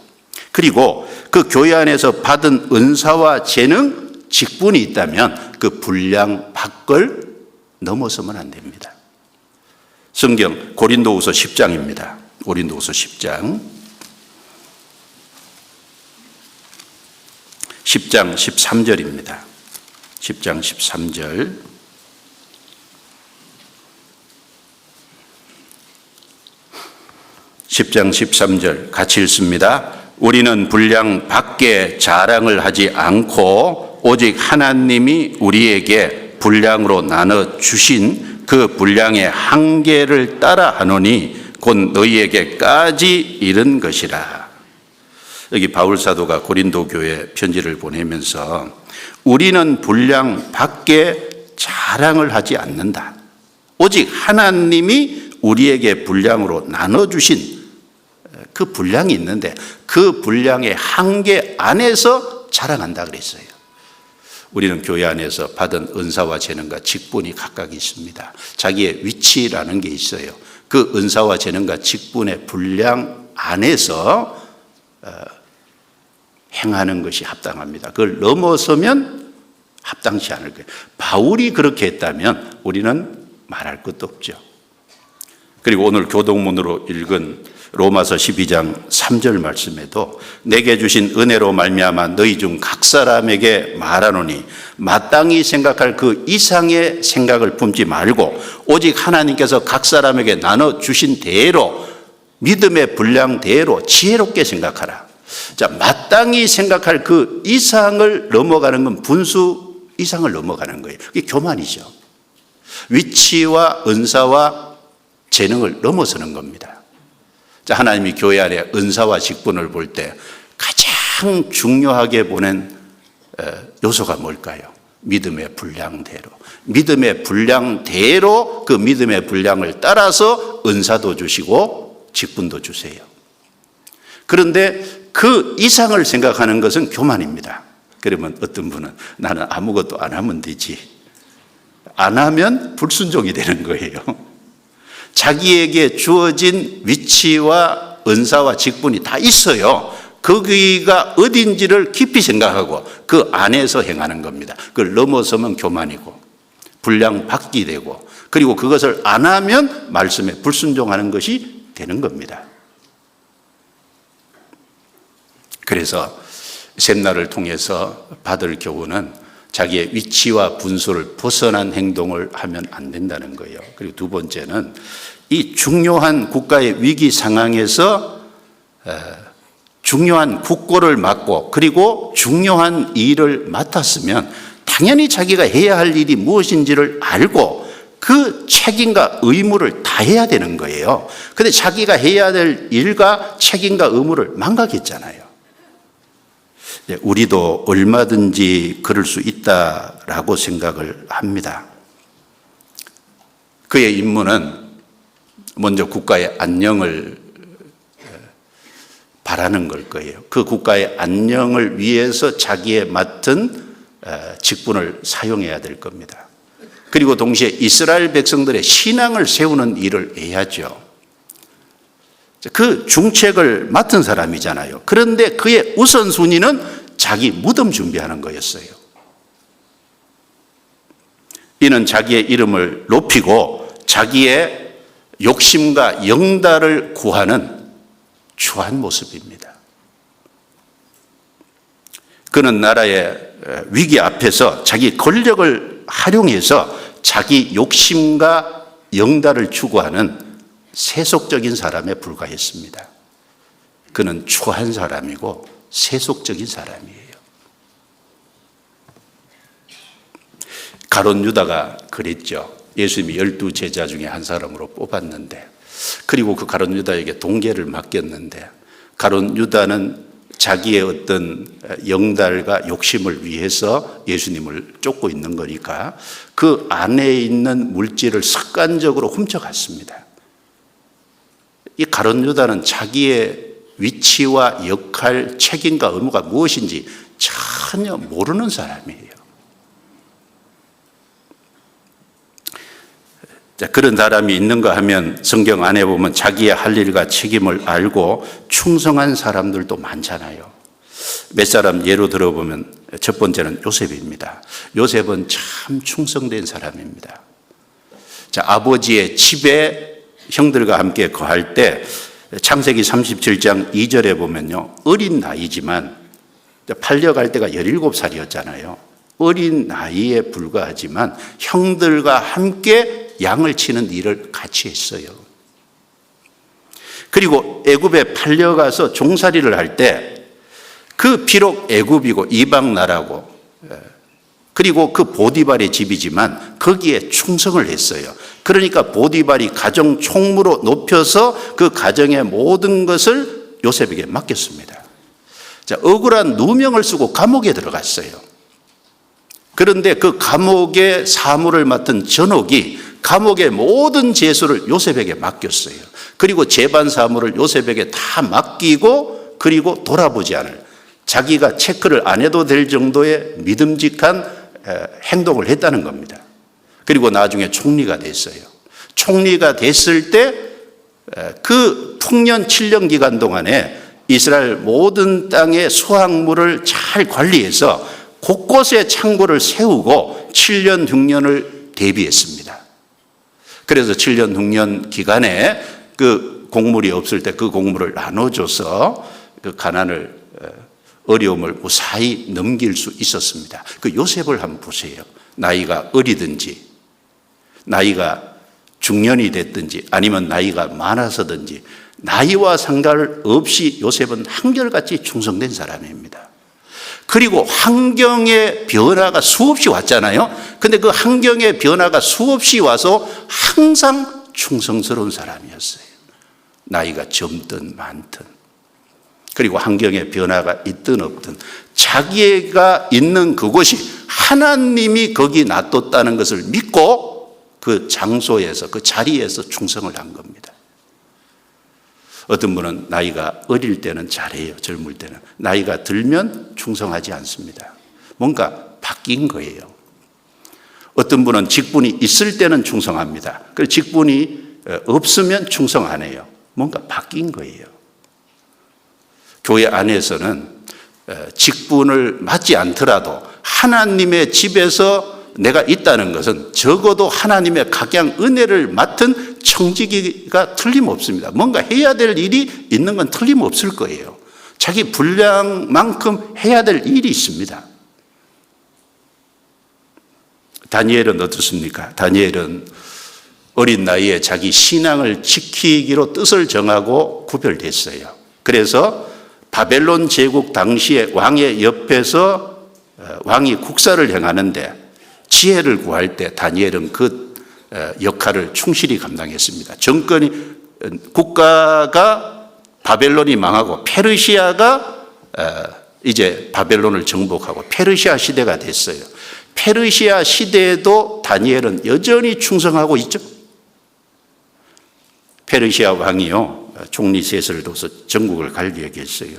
Speaker 1: 그리고 그 교회 안에서 받은 은사와 재능, 직분이 있다면 그 분량 밖을 넘어서면 안 됩니다. 성경 고린도후서 10장입니다. 고린도후서 10장 13절입니다. 10장 13절. 같이 읽습니다. 우리는 분량 밖에 자랑을 하지 않고 오직 하나님이 우리에게 분량으로 나눠 주신 그 분량의 한계를 따라 하노니 곧 너희에게까지 이른 것이라. 여기 바울 사도가 고린도 교회에 편지를 보내면서 우리는 분량 밖에 자랑을 하지 않는다. 오직 하나님이 우리에게 분량으로 나눠 주신 그 분량이 있는데 그 분량의 한계 안에서 자랑한다 그랬어요. 우리는 교회 안에서 받은 은사와 재능과 직분이 각각 있습니다. 자기의 위치라는 게 있어요. 그 은사와 재능과 직분의 분량 안에서 행하는 것이 합당합니다. 그걸 넘어서면 합당치 않을 거예요. 바울이 그렇게 했다면 우리는 말할 것도 없죠. 그리고 오늘 교동문으로 읽은 로마서 12장 3절 말씀에도 내게 주신 은혜로 말미암아 너희 중 각 사람에게 말하노니 마땅히 생각할 그 이상의 생각을 품지 말고 오직 하나님께서 각 사람에게 나눠 주신 대로 믿음의 분량대로 지혜롭게 생각하라. 자, 마땅히 생각할 그 이상을 넘어가는 건 분수 이상을 넘어가는 거예요. 그게 교만이죠. 위치와 은사와 재능을 넘어서는 겁니다. 자, 하나님이 교회 안에 은사와 직분을 볼 때 가장 중요하게 보는 요소가 뭘까요? 믿음의 분량대로. 믿음의 분량대로 그 믿음의 분량을 따라서 은사도 주시고 직분도 주세요. 그런데 그 이상을 생각하는 것은 교만입니다. 그러면 어떤 분은 나는 아무것도 안 하면 되지. 안 하면 불순종이 되는 거예요. 자기에게 주어진 위치와 은사와 직분이 다 있어요. 거기가 어딘지를 깊이 생각하고 그 안에서 행하는 겁니다. 그걸 넘어서면 교만이고 분량 밖이 되고 그리고 그것을 안 하면 말씀에 불순종하는 것이 되는 겁니다. 그래서 샘날을 통해서 받을 교훈은 자기의 위치와 분수를 벗어난 행동을 하면 안 된다는 거예요. 그리고 두 번째는 이 중요한 국가의 위기 상황에서 중요한 국고를 맡고 그리고 중요한 일을 맡았으면 당연히 자기가 해야 할 일이 무엇인지를 알고 그 책임과 의무를 다해야 되는 거예요. 그런데 자기가 해야 될 일과 책임과 의무를 망각했잖아요. 우리도 얼마든지 그럴 수 있다라고 생각을 합니다. 그의 임무는 먼저 국가의 안녕을 바라는 걸 거예요. 그 국가의 안녕을 위해서 자기의 맡은 직분을 사용해야 될 겁니다. 그리고 동시에 이스라엘 백성들의 신앙을 세우는 일을 해야죠. 그 중책을 맡은 사람이잖아요. 그런데 그의 우선순위는 자기 무덤 준비하는 거였어요. 이는 자기의 이름을 높이고 자기의 욕심과 영달을 구하는 추한 모습입니다. 그는 나라의 위기 앞에서 자기 권력을 활용해서 자기 욕심과 영달을 추구하는 세속적인 사람에 불과했습니다. 그는 추한 사람이고 세속적인 사람이에요. 가룟 유다가 그랬죠. 예수님이 12 제자 중에 한 사람으로 뽑았는데, 그리고 그 가룟 유다에게 동계를 맡겼는데, 가룟 유다는 자기의 어떤 영달과 욕심을 위해서 예수님을 쫓고 있는 거니까 그 안에 있는 물질을 습관적으로 훔쳐갔습니다. 이 가룟 유다는 자기의 위치와 역할, 책임과 의무가 무엇인지 전혀 모르는 사람이에요. 자, 그런 사람이 있는가 하면 성경 안에 보면 자기의 할 일과 책임을 알고 충성한 사람들도 많잖아요. 몇 사람 예로 들어보면 첫 번째는 요셉입니다. 요셉은 참 충성된 사람입니다. 자, 아버지의 집에 형들과 함께 거할 때 창세기 37장 2절에 보면요, 어린 나이지만 팔려갈 때가 17살이었잖아요. 어린 나이에 불과하지만 형들과 함께 양을 치는 일을 같이 했어요. 그리고 애굽에 팔려가서 종살이를 할 때 그 비록 애굽이고 이방 나라고, 그리고 그 보디발의 집이지만 거기에 충성을 했어요. 그러니까 보디발이 가정 총무로 높여서 그 가정의 모든 것을 요셉에게 맡겼습니다. 자, 억울한 누명을 쓰고 감옥에 들어갔어요. 그런데 그 감옥의 사무를 맡은 전옥이 감옥의 모든 제수를 요셉에게 맡겼어요. 그리고 재반 사무를 요셉에게 다 맡기고, 그리고 돌아보지 않을, 자기가 체크를 안 해도 될 정도의 믿음직한 행동을 했다는 겁니다. 그리고 나중에 총리가 됐어요. 총리가 됐을 때 그 풍년 7년 기간 동안에 이스라엘 모든 땅의 수확물을 잘 관리해서 곳곳에 창고를 세우고 7년 6년을 대비했습니다. 그래서 7년 6년 기간에 그 곡물이 없을 때 그 곡물을 나눠줘서 그 가난을, 어려움을 무사히 넘길 수 있었습니다. 그 요셉을 한번 보세요. 나이가 어리든지 나이가 중년이 됐든지 아니면 나이가 많아서든지 나이와 상관없이 요셉은 한결같이 충성된 사람입니다. 그리고 환경의 변화가 수없이 왔잖아요. 근데 그 환경의 변화가 수없이 와서 항상 충성스러운 사람이었어요. 나이가 젊든 많든, 그리고 환경의 변화가 있든 없든 자기가 있는 그곳이 하나님이 거기 놔뒀다는 것을 믿고 그 장소에서, 그 자리에서 충성을 한 겁니다. 어떤 분은 나이가 어릴 때는 잘해요. 젊을 때는. 나이가 들면 충성하지 않습니다. 뭔가 바뀐 거예요. 어떤 분은 직분이 있을 때는 충성합니다. 그리고 직분이 없으면 충성 안 해요. 뭔가 바뀐 거예요. 교회 안에서는 직분을 맡지 않더라도 하나님의 집에서 내가 있다는 것은 적어도 하나님의 각양 은혜를 맡은 청지기가 틀림없습니다. 뭔가 해야 될 일이 있는 건 틀림없을 거예요. 자기 분량만큼 해야 될 일이 있습니다. 다니엘은 어떻습니까? 다니엘은 어린 나이에 자기 신앙을 지키기로 뜻을 정하고 구별됐어요. 그래서 바벨론 제국 당시에 왕의 옆에서 왕이 국사를 행하는데 지혜를 구할 때 다니엘은 그 역할을 충실히 감당했습니다. 정권이, 국가가 바벨론이 망하고 페르시아가 이제 바벨론을 정복하고 페르시아 시대가 됐어요. 페르시아 시대에도 다니엘은 여전히 충성하고 있죠. 페르시아 왕이요, 총리 셋을 둬서 전국을 갈 계획했어요.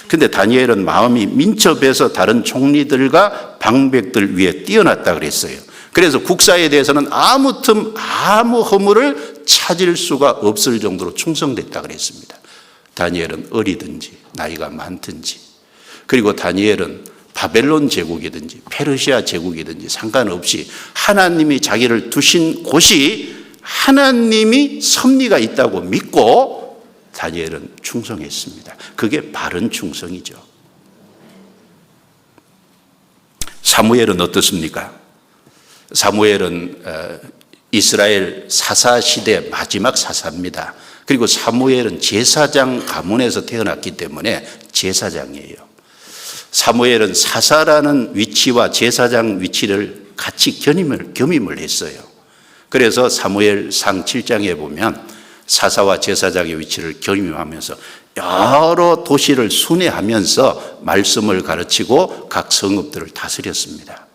Speaker 1: 근데 다니엘은 마음이 민첩해서 다른 총리들과 방백들 위에 뛰어났다 그랬어요. 그래서 국사에 대해서는 아무 틈, 아무 허물을 찾을 수가 없을 정도로 충성됐다 그랬습니다. 다니엘은 어리든지 나이가 많든지, 그리고 다니엘은 바벨론 제국이든지 페르시아 제국이든지 상관없이 하나님이 자기를 두신 곳이 하나님이 섭리가 있다고 믿고 다니엘은 충성했습니다. 그게 바른 충성이죠. 사무엘은 어떻습니까? 사무엘은 이스라엘 사사 시대 마지막 사사입니다. 그리고 사무엘은 제사장 가문에서 태어났기 때문에 제사장이에요. 사무엘은 사사라는 위치와 제사장 위치를 같이 겸임을 했어요. 그래서 사무엘상 7장에 보면 사사와 제사장의 위치를 겸임하면서 여러 도시를 순회하면서 말씀을 가르치고 각 성읍들을 다스렸습니다.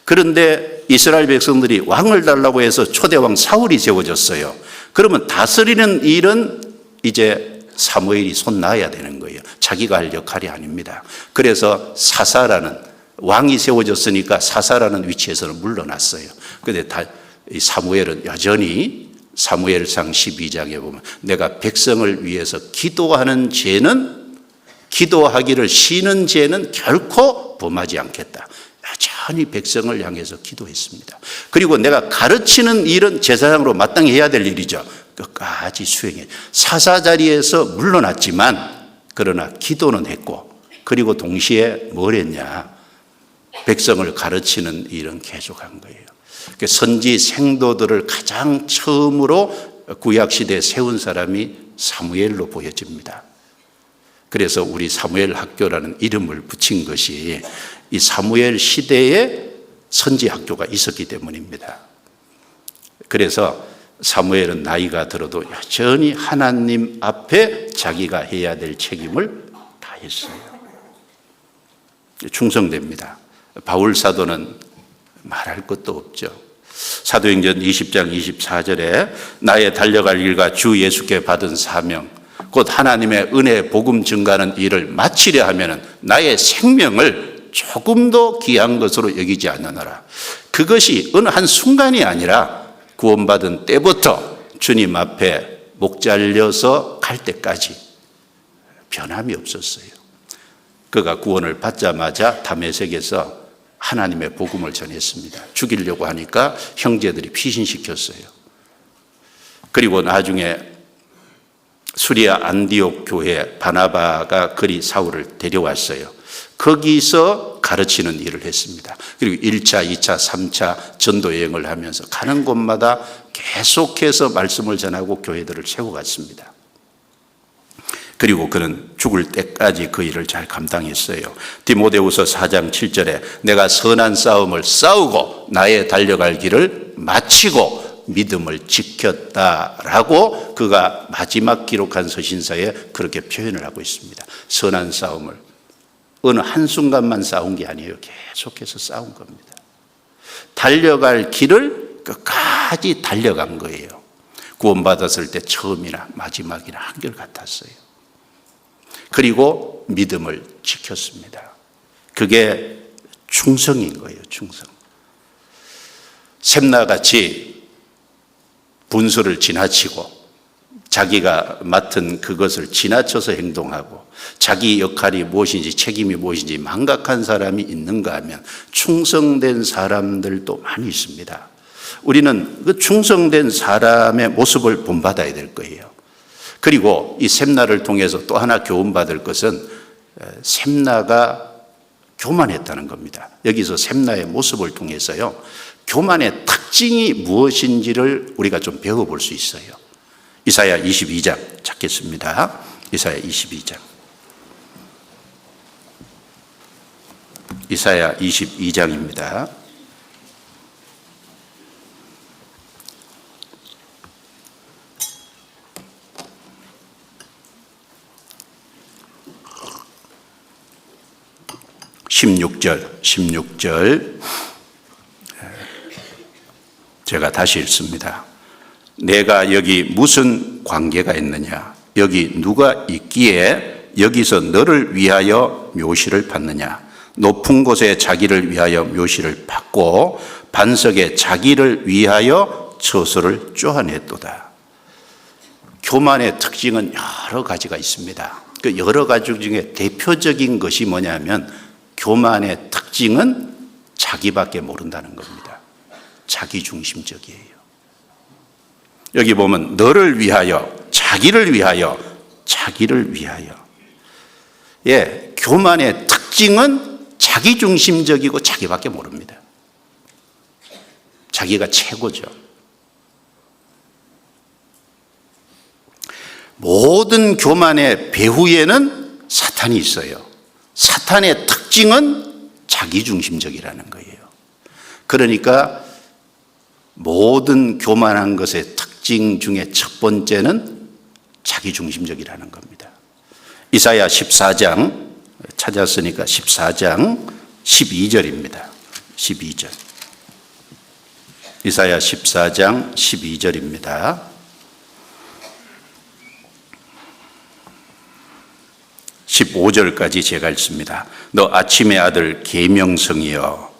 Speaker 1: 그런데 이스라엘 백성들이 왕을 달라고 해서 초대왕 사울이 세워졌어요. 그러면 다스리는 일은 이제 사무엘이 손 놔야 되는 거예요. 자기가 할 역할이 아닙니다. 그래서 사사라는, 왕이 세워졌으니까 사사라는 위치에서는 물러났어요. 그런데 사무엘은 여전히 사무엘상 12장에 보면 내가 백성을 위해서 기도하는 죄는, 기도하기를 쉬는 죄는 결코 범하지 않겠다. 여전히 백성을 향해서 기도했습니다. 그리고 내가 가르치는 일은 제사장으로 마땅히 해야 될 일이죠. 끝까지 수행해. 사사 자리에서 물러났지만 그러나 기도는 했고, 그리고 동시에 뭘 했냐? 백성을 가르치는 일은 계속한 거예요. 선지 생도들을 가장 처음으로 구약시대에 세운 사람이 사무엘로 보여집니다. 그래서 우리 사무엘 학교라는 이름을 붙인 것이 이 사무엘 시대에 선지 학교가 있었기 때문입니다. 그래서 사무엘은 나이가 들어도 여전히 하나님 앞에 자기가 해야 될 책임을 다했어요. 충성됩니다. 바울 사도는 말할 것도 없죠. 사도행전 20장 24절에 나의 달려갈 일과 주 예수께 받은 사명, 곧 하나님의 은혜 복음 증가하는 일을 마치려 하면 나의 생명을 조금도 귀한 것으로 여기지 않느니라. 그것이 어느 한 순간이 아니라 구원받은 때부터 주님 앞에 목 잘려서 갈 때까지 변함이 없었어요. 그가 구원을 받자마자 다메섹에서 하나님의 복음을 전했습니다. 죽이려고 하니까 형제들이 피신시켰어요. 그리고 나중에 수리아 안디옥 교회 바나바가 그리 사울을 데려왔어요. 거기서 가르치는 일을 했습니다. 그리고 1차, 2차, 3차 전도 여행을 하면서 가는 곳마다 계속해서 말씀을 전하고 교회들을 세워갔습니다. 그리고 그는 죽을 때까지 그 일을 잘 감당했어요. 디모데후서 4장 7절에 내가 선한 싸움을 싸우고 나의 달려갈 길을 마치고 믿음을 지켰다라고 그가 마지막 기록한 서신서에 그렇게 표현을 하고 있습니다. 선한 싸움을 어느 한순간만 싸운 게 아니에요. 계속해서 싸운 겁니다. 달려갈 길을 끝까지 달려간 거예요. 구원받았을 때 처음이나 마지막이나 한결같았어요. 그리고 믿음을 지켰습니다. 그게 충성인 거예요. 충성. 샘나같이 분수를 지나치고 자기가 맡은 그것을 지나쳐서 행동하고 자기 역할이 무엇인지 책임이 무엇인지 망각한 사람이 있는가 하면 충성된 사람들도 많이 있습니다. 우리는 그 충성된 사람의 모습을 본받아야 될 거예요. 그리고 이 샘나를 통해서 또 하나 교훈받을 것은 샘나가 교만했다는 겁니다. 여기서 샘나의 모습을 통해서요, 교만의 특징이 무엇인지를 우리가 좀 배워볼 수 있어요. 이사야 22장 찾겠습니다. 이사야 22장. 이사야 22장입니다. (16절) 제가 다시 읽습니다. 내가 여기 무슨 관계가 있느냐? 여기 누가 있기에 여기서 너를 위하여 묘시를 받느냐? 높은 곳에 자기를 위하여 묘시를 받고 반석에 자기를 위하여 처소를 쪼아냈도다. 교만의 특징은 여러 가지가 있습니다. 그 여러 가지 중에 대표적인 것이 뭐냐면 교만의 특징은 자기밖에 모른다는 겁니다. 자기중심적이에요. 여기 보면 너를 위하여, 자기를 위하여, 자기를 위하여. 예, 교만의 특징은 자기중심적이고 자기밖에 모릅니다. 자기가 최고죠. 모든 교만의 배후에는 사탄이 있어요. 사탄의 특징은 자기중심적이라는 거예요. 그러니까 모든 교만한 것의 특징 중에 첫 번째는 자기중심적이라는 겁니다. 이사야 14장 찾았으니까 14장 12절입니다. 12절. 이사야 14장 12절입니다. 15절까지 제가 읽습니다. 너 아침의 아들 계명성이여.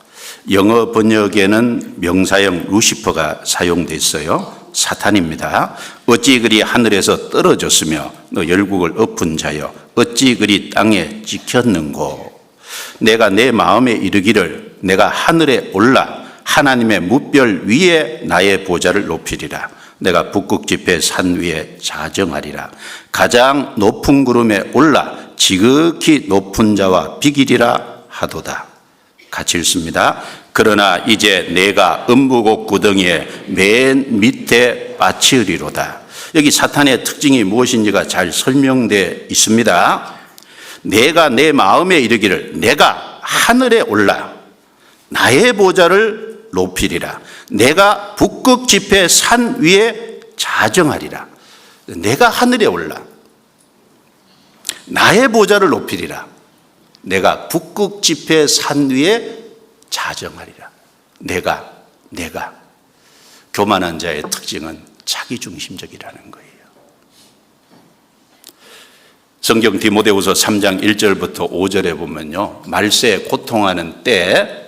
Speaker 1: 영어 번역에는 명사형 루시퍼가 사용됐어요. 사탄입니다. 어찌 그리 하늘에서 떨어졌으며 너 열국을 엎은 자여 어찌 그리 땅에 찍혔는고. 내가 내 마음에 이르기를 내가 하늘에 올라 하나님의 무별 위에 나의 보좌를 높이리라. 내가 북극 지폐 산 위에 자정하리라. 가장 높은 구름에 올라 지극히 높은 자와 비기리라 하도다. 같이 읽습니다. 그러나 이제 내가 음부곡 구덩이에 맨 밑에 빠치으리로다. 여기 사탄의 특징이 무엇인지가 잘 설명되어 있습니다. 내가 내 마음에 이르기를 내가 하늘에 올라 나의 보좌를 높이리라. 내가 북극 지폐 산 위에 자정하리라. 내가 하늘에 올라 나의 보좌를 높이리라. 내가 북극 지폐 산 위에 자정하리라. 내가 교만한 자의 특징은 자기중심적이라는 거예요. 성경 디모데후서 3장 1절부터 5절에 보면요, 말세에 고통하는 때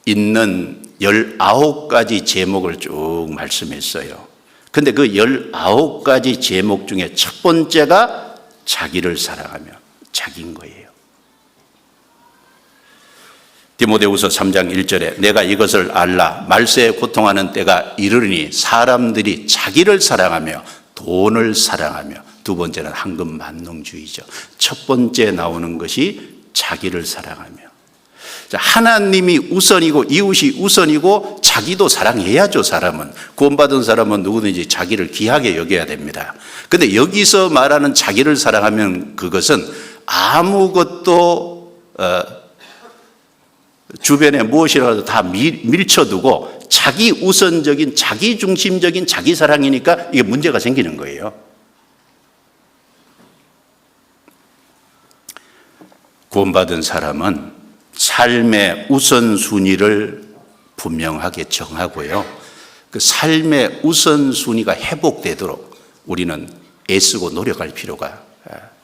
Speaker 1: 있는 19가지 제목을 쭉 말씀했어요. 근데 그 19가지 제목 중에 첫 번째가 자기를 사랑하며 자기인 거예요. 디모데후서 3장 1절에 내가 이것을 알라. 말세에 고통하는 때가 이르리니 사람들이 자기를 사랑하며 돈을 사랑하며. 두 번째는 황금 만능주의죠. 첫 번째 나오는 것이 자기를 사랑하며. 하나님이 우선이고 이웃이 우선이고 자기도 사랑해야죠. 사람은 구원받은 사람은 누구든지 자기를 귀하게 여겨야 됩니다. 그런데 여기서 말하는 자기를 사랑하면 그것은 아무것도 주변에 무엇이라도 다 밀쳐두고 자기 우선적인 자기 중심적인 자기 사랑이니까 이게 문제가 생기는 거예요. 구원받은 사람은 삶의 우선순위를 분명하게 정하고요, 그 삶의 우선순위가 회복되도록 우리는 애쓰고 노력할 필요가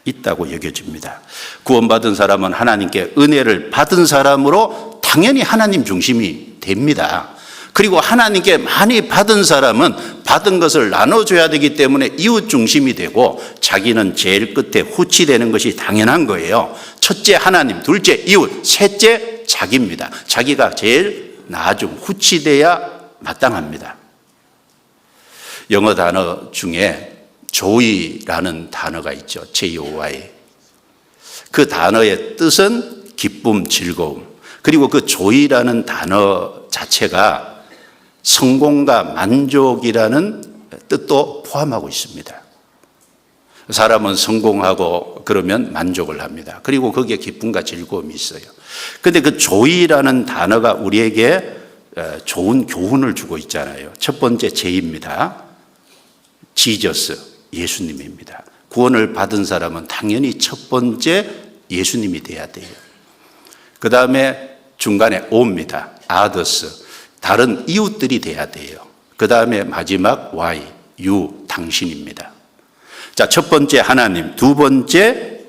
Speaker 1: 있다고 여겨집니다. 구원받은 사람은 하나님께 은혜를 받은 사람으로 당연히 하나님 중심이 됩니다. 그리고 하나님께 많이 받은 사람은 받은 것을 나눠줘야 되기 때문에 이웃 중심이 되고 자기는 제일 끝에 후치되는 것이 당연한 거예요. 첫째 하나님, 둘째 이웃, 셋째 자기입니다. 자기가 제일 나중 후치돼야 마땅합니다. 영어 단어 중에 joy라는 단어가 있죠. J-O-Y. 그 단어의 뜻은 기쁨, 즐거움. 그리고 그 joy라는 단어 자체가 성공과 만족이라는 뜻도 포함하고 있습니다. 사람은 성공하고 그러면 만족을 합니다. 그리고 거기에 기쁨과 즐거움이 있어요. 그런데 그 joy라는 단어가 우리에게 좋은 교훈을 주고 있잖아요. 첫 번째 J입니다. 지저스, 예수님입니다. 구원을 받은 사람은 당연히 첫 번째 예수님이 돼야 돼요. 그 다음에 중간에 O입니다. 아더스, 다른 이웃들이 돼야 돼요. 그 다음에 마지막 Y, 유, 당신입니다. 자, 첫 번째 하나님, 두 번째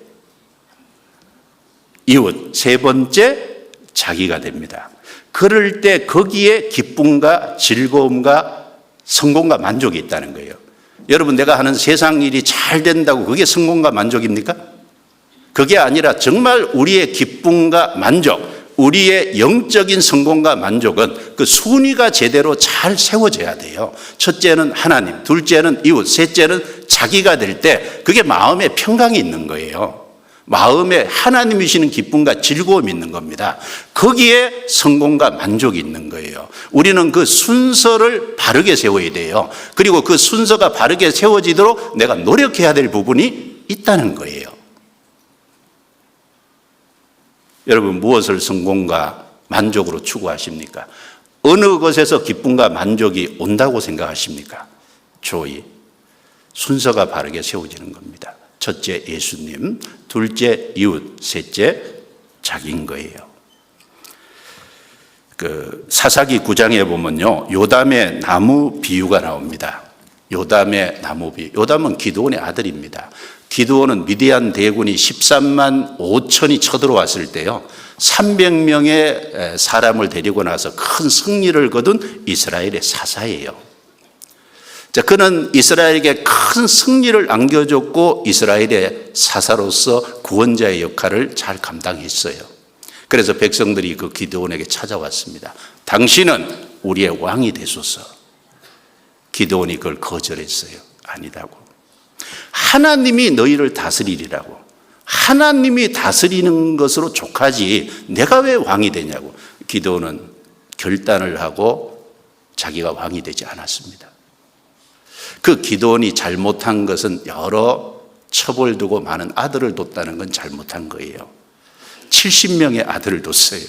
Speaker 1: 이웃, 세 번째 자기가 됩니다. 그럴 때 거기에 기쁨과 즐거움과 성공과 만족이 있다는 거예요. 여러분, 내가 하는 세상 일이 잘 된다고 그게 성공과 만족입니까? 그게 아니라 정말 우리의 기쁨과 만족, 우리의 영적인 성공과 만족은 그 순위가 제대로 잘 세워져야 돼요. 첫째는 하나님, 둘째는 이웃, 셋째는 자기가 될 때 그게 마음에 평강이 있는 거예요. 마음에 하나님이 주시는 기쁨과 즐거움이 있는 겁니다. 거기에 성공과 만족이 있는 거예요. 우리는 그 순서를 바르게 세워야 돼요. 그리고 그 순서가 바르게 세워지도록 내가 노력해야 될 부분이 있다는 거예요. 여러분, 무엇을 성공과 만족으로 추구하십니까? 어느 것에서 기쁨과 만족이 온다고 생각하십니까? 조이, 순서가 바르게 세워지는 겁니다. 첫째 예수님, 둘째 이웃, 셋째 자기인 거예요. 그 사사기 9장에 보면요, 요담의 나무 비유가 나옵니다. 요담의 나무 비유. 요담은 기드온의 아들입니다. 기드온은 미디안 대군이 13만 5천이 쳐들어왔을 때요, 300명의 사람을 데리고 나서 큰 승리를 거둔 이스라엘의 사사예요. 자, 그는 이스라엘에게 큰 승리를 안겨줬고 이스라엘의 사사로서 구원자의 역할을 잘 감당했어요. 그래서 백성들이 그 기드온에게 찾아왔습니다. 당신은 우리의 왕이 되소서. 기드온이 그걸 거절했어요. 아니라고. 하나님이 너희를 다스리리라고. 하나님이 다스리는 것으로 족하지 내가 왜 왕이 되냐고. 기드온은 결단을 하고 자기가 왕이 되지 않았습니다. 그 기드온이 잘못한 것은 여러 첩을 두고 많은 아들을 뒀다는 건 잘못한 거예요. 70명의 아들을 뒀어요.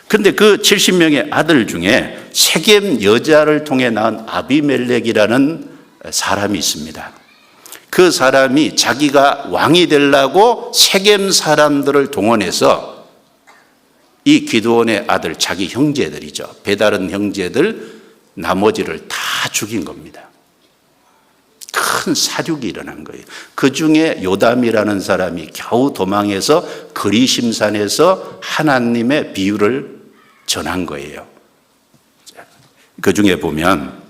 Speaker 1: 그런데 그 70명의 아들 중에 세겜 여자를 통해 낳은 아비멜렉이라는 사람이 있습니다. 그 사람이 자기가 왕이 되려고 세겜 사람들을 동원해서 이 기드온의 아들, 자기 형제들이죠. 배다른 형제들 나머지를 다 죽인 겁니다. 큰 사륙이 일어난 거예요. 그 중에 요담이라는 사람이 겨우 도망해서 그리심산에서 하나님의 비유를 전한 거예요. 그 중에 보면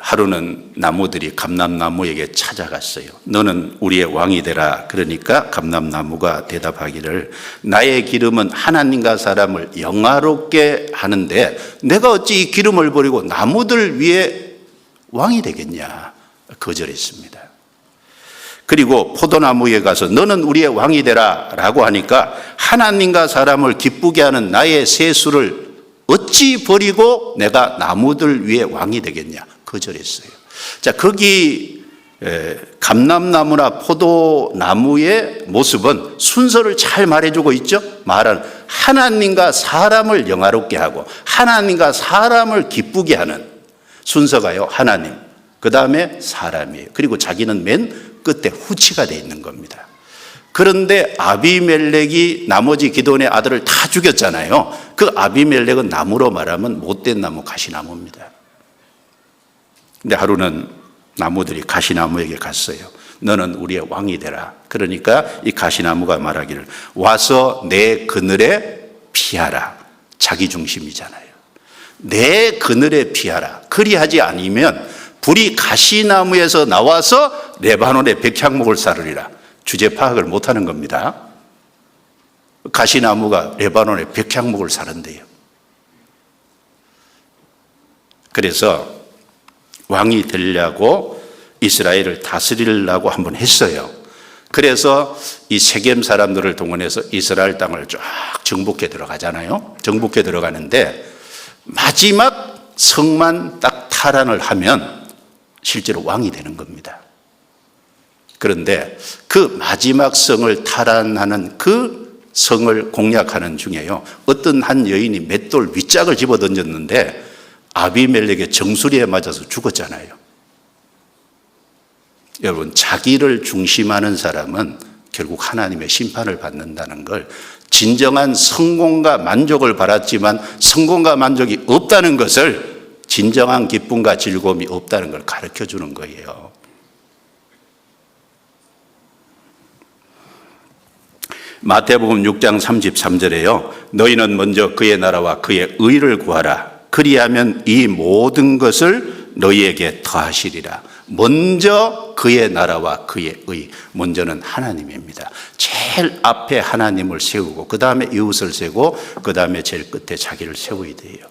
Speaker 1: 하루는 나무들이 감람나무에게 찾아갔어요. 너는 우리의 왕이 되라. 그러니까 감람나무가 대답하기를 나의 기름은 하나님과 사람을 영화롭게 하는데 내가 어찌 이 기름을 버리고 나무들 위에 왕이 되겠냐. 거절했습니다. 그리고 포도나무에 가서 너는 우리의 왕이 되라 라고 하니까 하나님과 사람을 기쁘게 하는 나의 세수를 어찌 버리고 내가 나무들 위에 왕이 되겠냐. 거절했어요. 자, 거기 감람나무나 포도나무의 모습은 순서를 잘 말해주고 있죠. 말은 하나님과 사람을 영화롭게 하고 하나님과 사람을 기쁘게 하는 순서가요. 하나님, 그 다음에 사람이에요. 그리고 자기는 맨 끝에 후치가 되어 있는 겁니다. 그런데 아비멜렉이 나머지 기드온의 아들을 다 죽였잖아요. 그 아비멜렉은 나무로 말하면 못된 나무, 가시나무입니다. 근데 하루는 나무들이 가시나무에게 갔어요. 너는 우리의 왕이 되라. 그러니까 이 가시나무가 말하기를 와서 내 그늘에 피하라. 자기 중심이잖아요. 내 그늘에 피하라. 그리하지 않으면 불이 가시나무에서 나와서 레바논의 백향목을 사르리라. 주제 파악을 못하는 겁니다. 가시나무가 레바논의 백향목을 사른대요. 그래서 왕이 되려고 이스라엘을 다스리려고 한번 했어요. 그래서 이 세겜 사람들을 동원해서 이스라엘 땅을 쫙 정복해 들어가잖아요. 정복해 들어가는데 마지막 성만 딱 탈환을 하면 실제로 왕이 되는 겁니다. 그런데 그 마지막 성을 탈환하는 그 성을 공략하는 중에요, 어떤 한 여인이 맷돌 윗짝을 집어 던졌는데 아비멜렉의 정수리에 맞아서 죽었잖아요. 여러분, 자기를 중심하는 사람은 결국 하나님의 심판을 받는다는 걸, 진정한 성공과 만족을 바랐지만 성공과 만족이 없다는 것을, 진정한 기쁨과 즐거움이 없다는 걸 가르쳐 주는 거예요. 마태복음 6장 33절에요. 너희는 먼저 그의 나라와 그의 의를 구하라. 그리하면 이 모든 것을 너희에게 더하시리라. 먼저 그의 나라와 그의 의. 먼저는 하나님입니다. 제일 앞에 하나님을 세우고 그 다음에 이웃을 세우고 그 다음에 제일 끝에 자기를 세워야 돼요.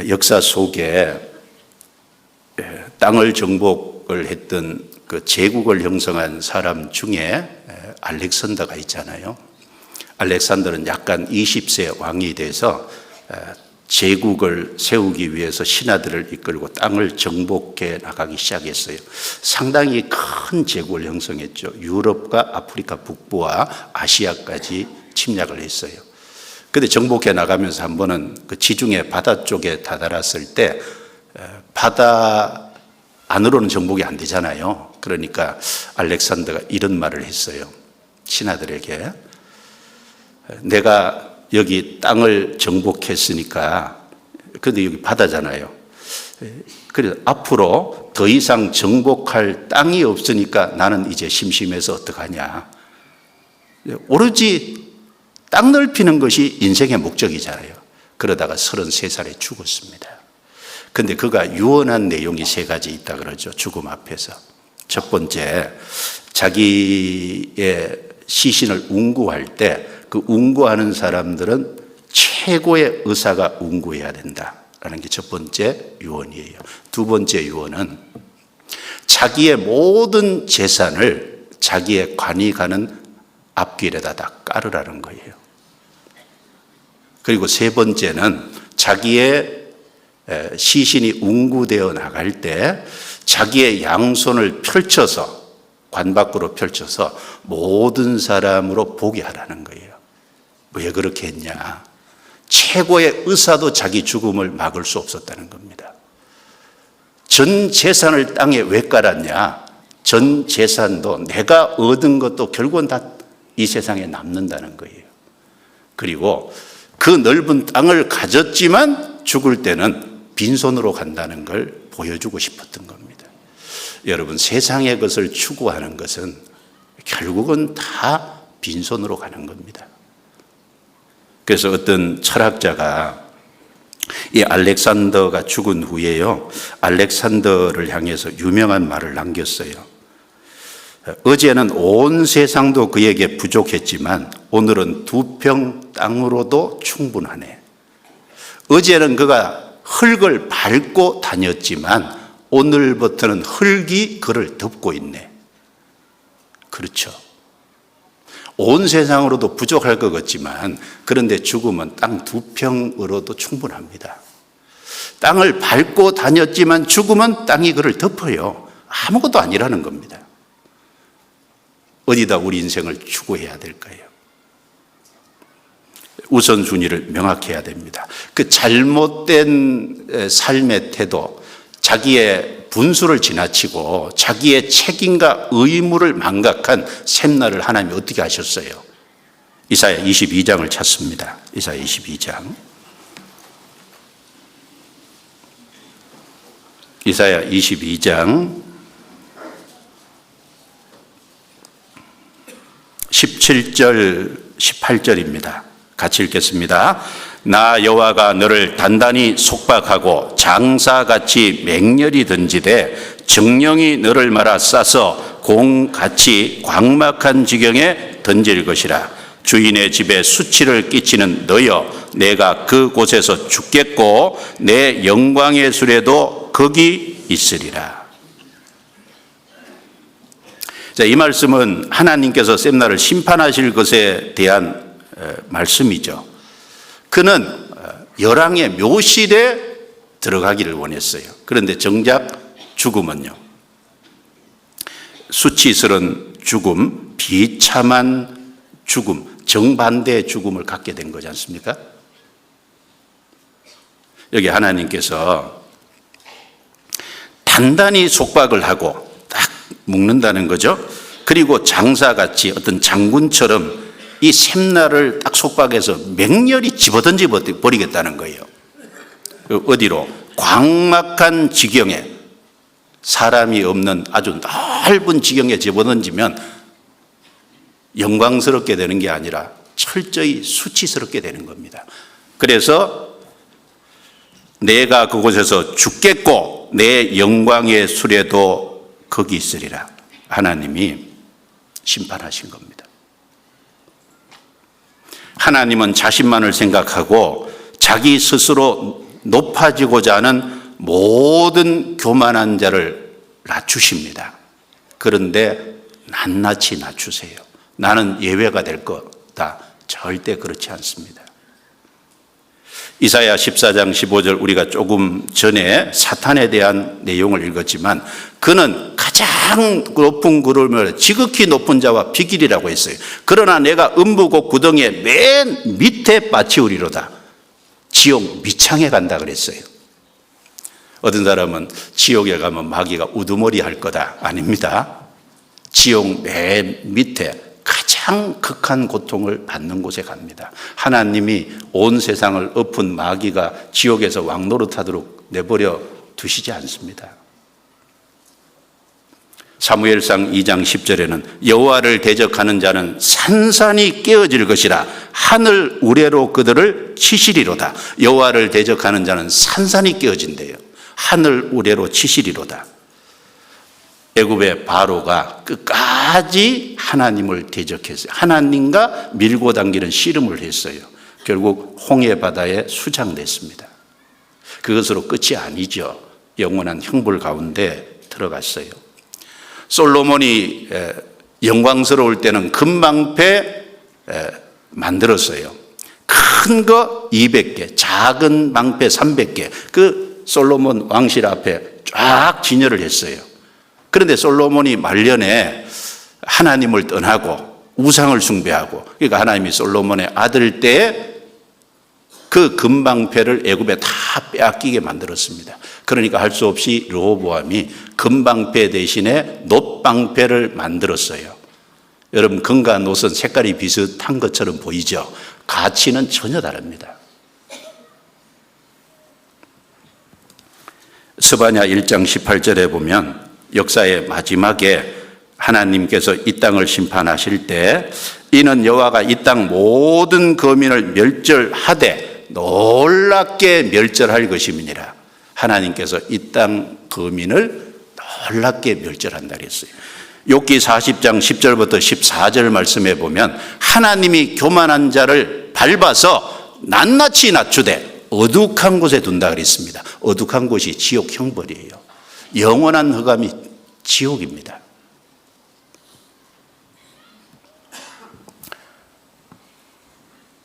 Speaker 1: 역사 속에 땅을 정복 했던 그 제국을 형성한 사람 중에 알렉산더가 있잖아요. 알렉산더는 약간 20세 왕이 돼서 제국을 세우기 위해서 신하들을 이끌고 땅을 정복해 나가기 시작했어요. 상당히 큰 제국을 형성했죠. 유럽과 아프리카 북부와 아시아까지 침략을 했어요. 그런데 정복해 나가면서 한 번은 그 지중해 바다 쪽에 다다랐을 때 바다 안으로는 정복이 안 되잖아요. 그러니까 알렉산더가 이런 말을 했어요. 신하들에게, 내가 여기 땅을 정복했으니까, 근데 여기 바다잖아요. 그래서 앞으로 더 이상 정복할 땅이 없으니까 나는 이제 심심해서 어떡하냐. 오로지 땅 넓히는 것이 인생의 목적이잖아요. 그러다가 33살에 죽었습니다. 근데 그가 유언한 내용이 3가지 있다 그러죠. 죽음 앞에서. 첫 번째, 자기의 시신을 운구할 때 그 운구하는 사람들은 최고의 의사가 운구해야 된다라는 게 첫 번째 유언이에요. 두 번째 유언은 자기의 모든 재산을 자기의 관이 가는 앞길에다 다 깔으라는 거예요. 그리고 세 번째는 자기의 시신이 운구되어 나갈 때 자기의 양손을 펼쳐서, 관 밖으로 펼쳐서 모든 사람으로 보게 하라는 거예요. 왜 그렇게 했냐? 최고의 의사도 자기 죽음을 막을 수 없었다는 겁니다. 전 재산을 땅에 왜 깔았냐? 전 재산도 내가 얻은 것도 결국은 다 이 세상에 남는다는 거예요. 그리고 그 넓은 땅을 가졌지만 죽을 때는 빈손으로 간다는 걸 보여주고 싶었던 겁니다. 여러분, 세상의 것을 추구하는 것은 결국은 다 빈손으로 가는 겁니다. 그래서 어떤 철학자가 이 알렉산더가 죽은 후에요, 알렉산더를 향해서 유명한 말을 남겼어요. 어제는 온 세상도 그에게 부족했지만 오늘은 2평 땅으로도 충분하네. 어제는 그가 흙을 밟고 다녔지만 오늘부터는 흙이 그를 덮고 있네. 그렇죠. 온 세상으로도 부족할 것 같지만, 그런데 죽음은 땅 2평으로도 충분합니다. 땅을 밟고 다녔지만 죽음은 땅이 그를 덮어요. 아무것도 아니라는 겁니다. 어디다 우리 인생을 추구해야 될까요? 우선순위를 명확해야 됩니다. 그 잘못된 삶의 태도, 자기의 분수를 지나치고 자기의 책임과 의무를 망각한 샘날을 하나님이 어떻게 하셨어요? 이사야 22장을 찾습니다. 이사야 22장. 이사야 22장 17절 18절입니다. 같이 읽겠습니다. 나 여호와가 너를 단단히 속박하고 장사같이 맹렬히 던지되 정령이 너를 말아 싸서 공같이 광막한 지경에 던질 것이라. 주인의 집에 수치를 끼치는 너여, 내가 그곳에서 죽겠고 내 영광의 수레도 거기 있으리라. 자, 이 말씀은 하나님께서 샘날을 심판하실 것에 대한 말씀이죠. 그는 열왕의 묘실에 들어가기를 원했어요. 그런데 정작 죽음은요, 수치스러운 죽음, 비참한 죽음, 정반대의 죽음을 갖게 된 거지 않습니까? 여기 하나님께서 단단히 속박을 하고 딱 묶는다는 거죠. 그리고 장사같이 어떤 장군처럼 이 샘날을 딱 속박해서 맹렬히 집어던져 버리겠다는 거예요. 어디로? 광막한 지경에, 사람이 없는 아주 넓은 지경에 집어던지면 영광스럽게 되는 게 아니라 철저히 수치스럽게 되는 겁니다. 그래서 내가 그곳에서 죽겠고 내 영광의 수레도 거기 있으리라. 하나님이 심판하신 겁니다. 하나님은 자신만을 생각하고 자기 스스로 높아지고자 하는 모든 교만한 자를 낮추십니다. 그런데 낱낱이 낮추세요. 나는 예외가 될 거다. 절대 그렇지 않습니다. 이사야 14장 15절 우리가 조금 전에 사탄에 대한 내용을 읽었지만 그는 가장 높은 구름을 지극히 높은 자와 비길이라고 했어요. 그러나 내가 음부곡 구덩이의 맨 밑에 빠치우리로다. 지옥 밑창에 간다 그랬어요. 어떤 사람은 지옥에 가면 마귀가 우두머리 할 거다. 아닙니다. 지옥 맨 밑에 가장 극한 고통을 받는 곳에 갑니다. 하나님이 온 세상을 엎은 마귀가 지옥에서 왕노릇하도록 내버려 두시지 않습니다. 사무엘상 2장 10절에는 여호와를 대적하는 자는 산산이 깨어질 것이라 하늘 우레로 그들을 치시리로다. 여호와를 대적하는 자는 산산이 깨어진대요. 하늘 우레로 치시리로다. 애굽의 바로가 끝까지 하나님을 대적했어요. 하나님과 밀고 당기는 씨름을 했어요. 결국 홍해 바다에 수장됐습니다. 그것으로 끝이 아니죠. 영원한 형벌 가운데 들어갔어요. 솔로몬이 영광스러울 때는 금방패 만들었어요. 큰 거 200개, 작은 방패 300개. 그 솔로몬 왕실 앞에 쫙 진열을 했어요. 그런데 솔로몬이 말년에 하나님을 떠나고 우상을 숭배하고, 그러니까 하나님이 솔로몬의 아들 때에 그 금방패를 애굽에 다 빼앗기게 만들었습니다. 그러니까 할 수 없이 르호보암이 금방패 대신에 놋방패를 만들었어요. 여러분, 금과 놋은 색깔이 비슷한 것처럼 보이죠? 가치는 전혀 다릅니다. 스바냐 1장 18절에 보면 역사의 마지막에 하나님께서 이 땅을 심판하실 때 이는 여호와가 이 땅 모든 거민을 멸절하되 놀랍게 멸절할 것임이니라. 하나님께서 이 땅 거민을 놀랍게 멸절한다 그랬어요. 욥기 40장 10절부터 14절 말씀에 보면 하나님이 교만한 자를 밟아서 낱낱이 낮추되 어둑한 곳에 둔다 그랬습니다. 어둑한 곳이 지옥 형벌이에요. 영원한 흑암이 지옥입니다.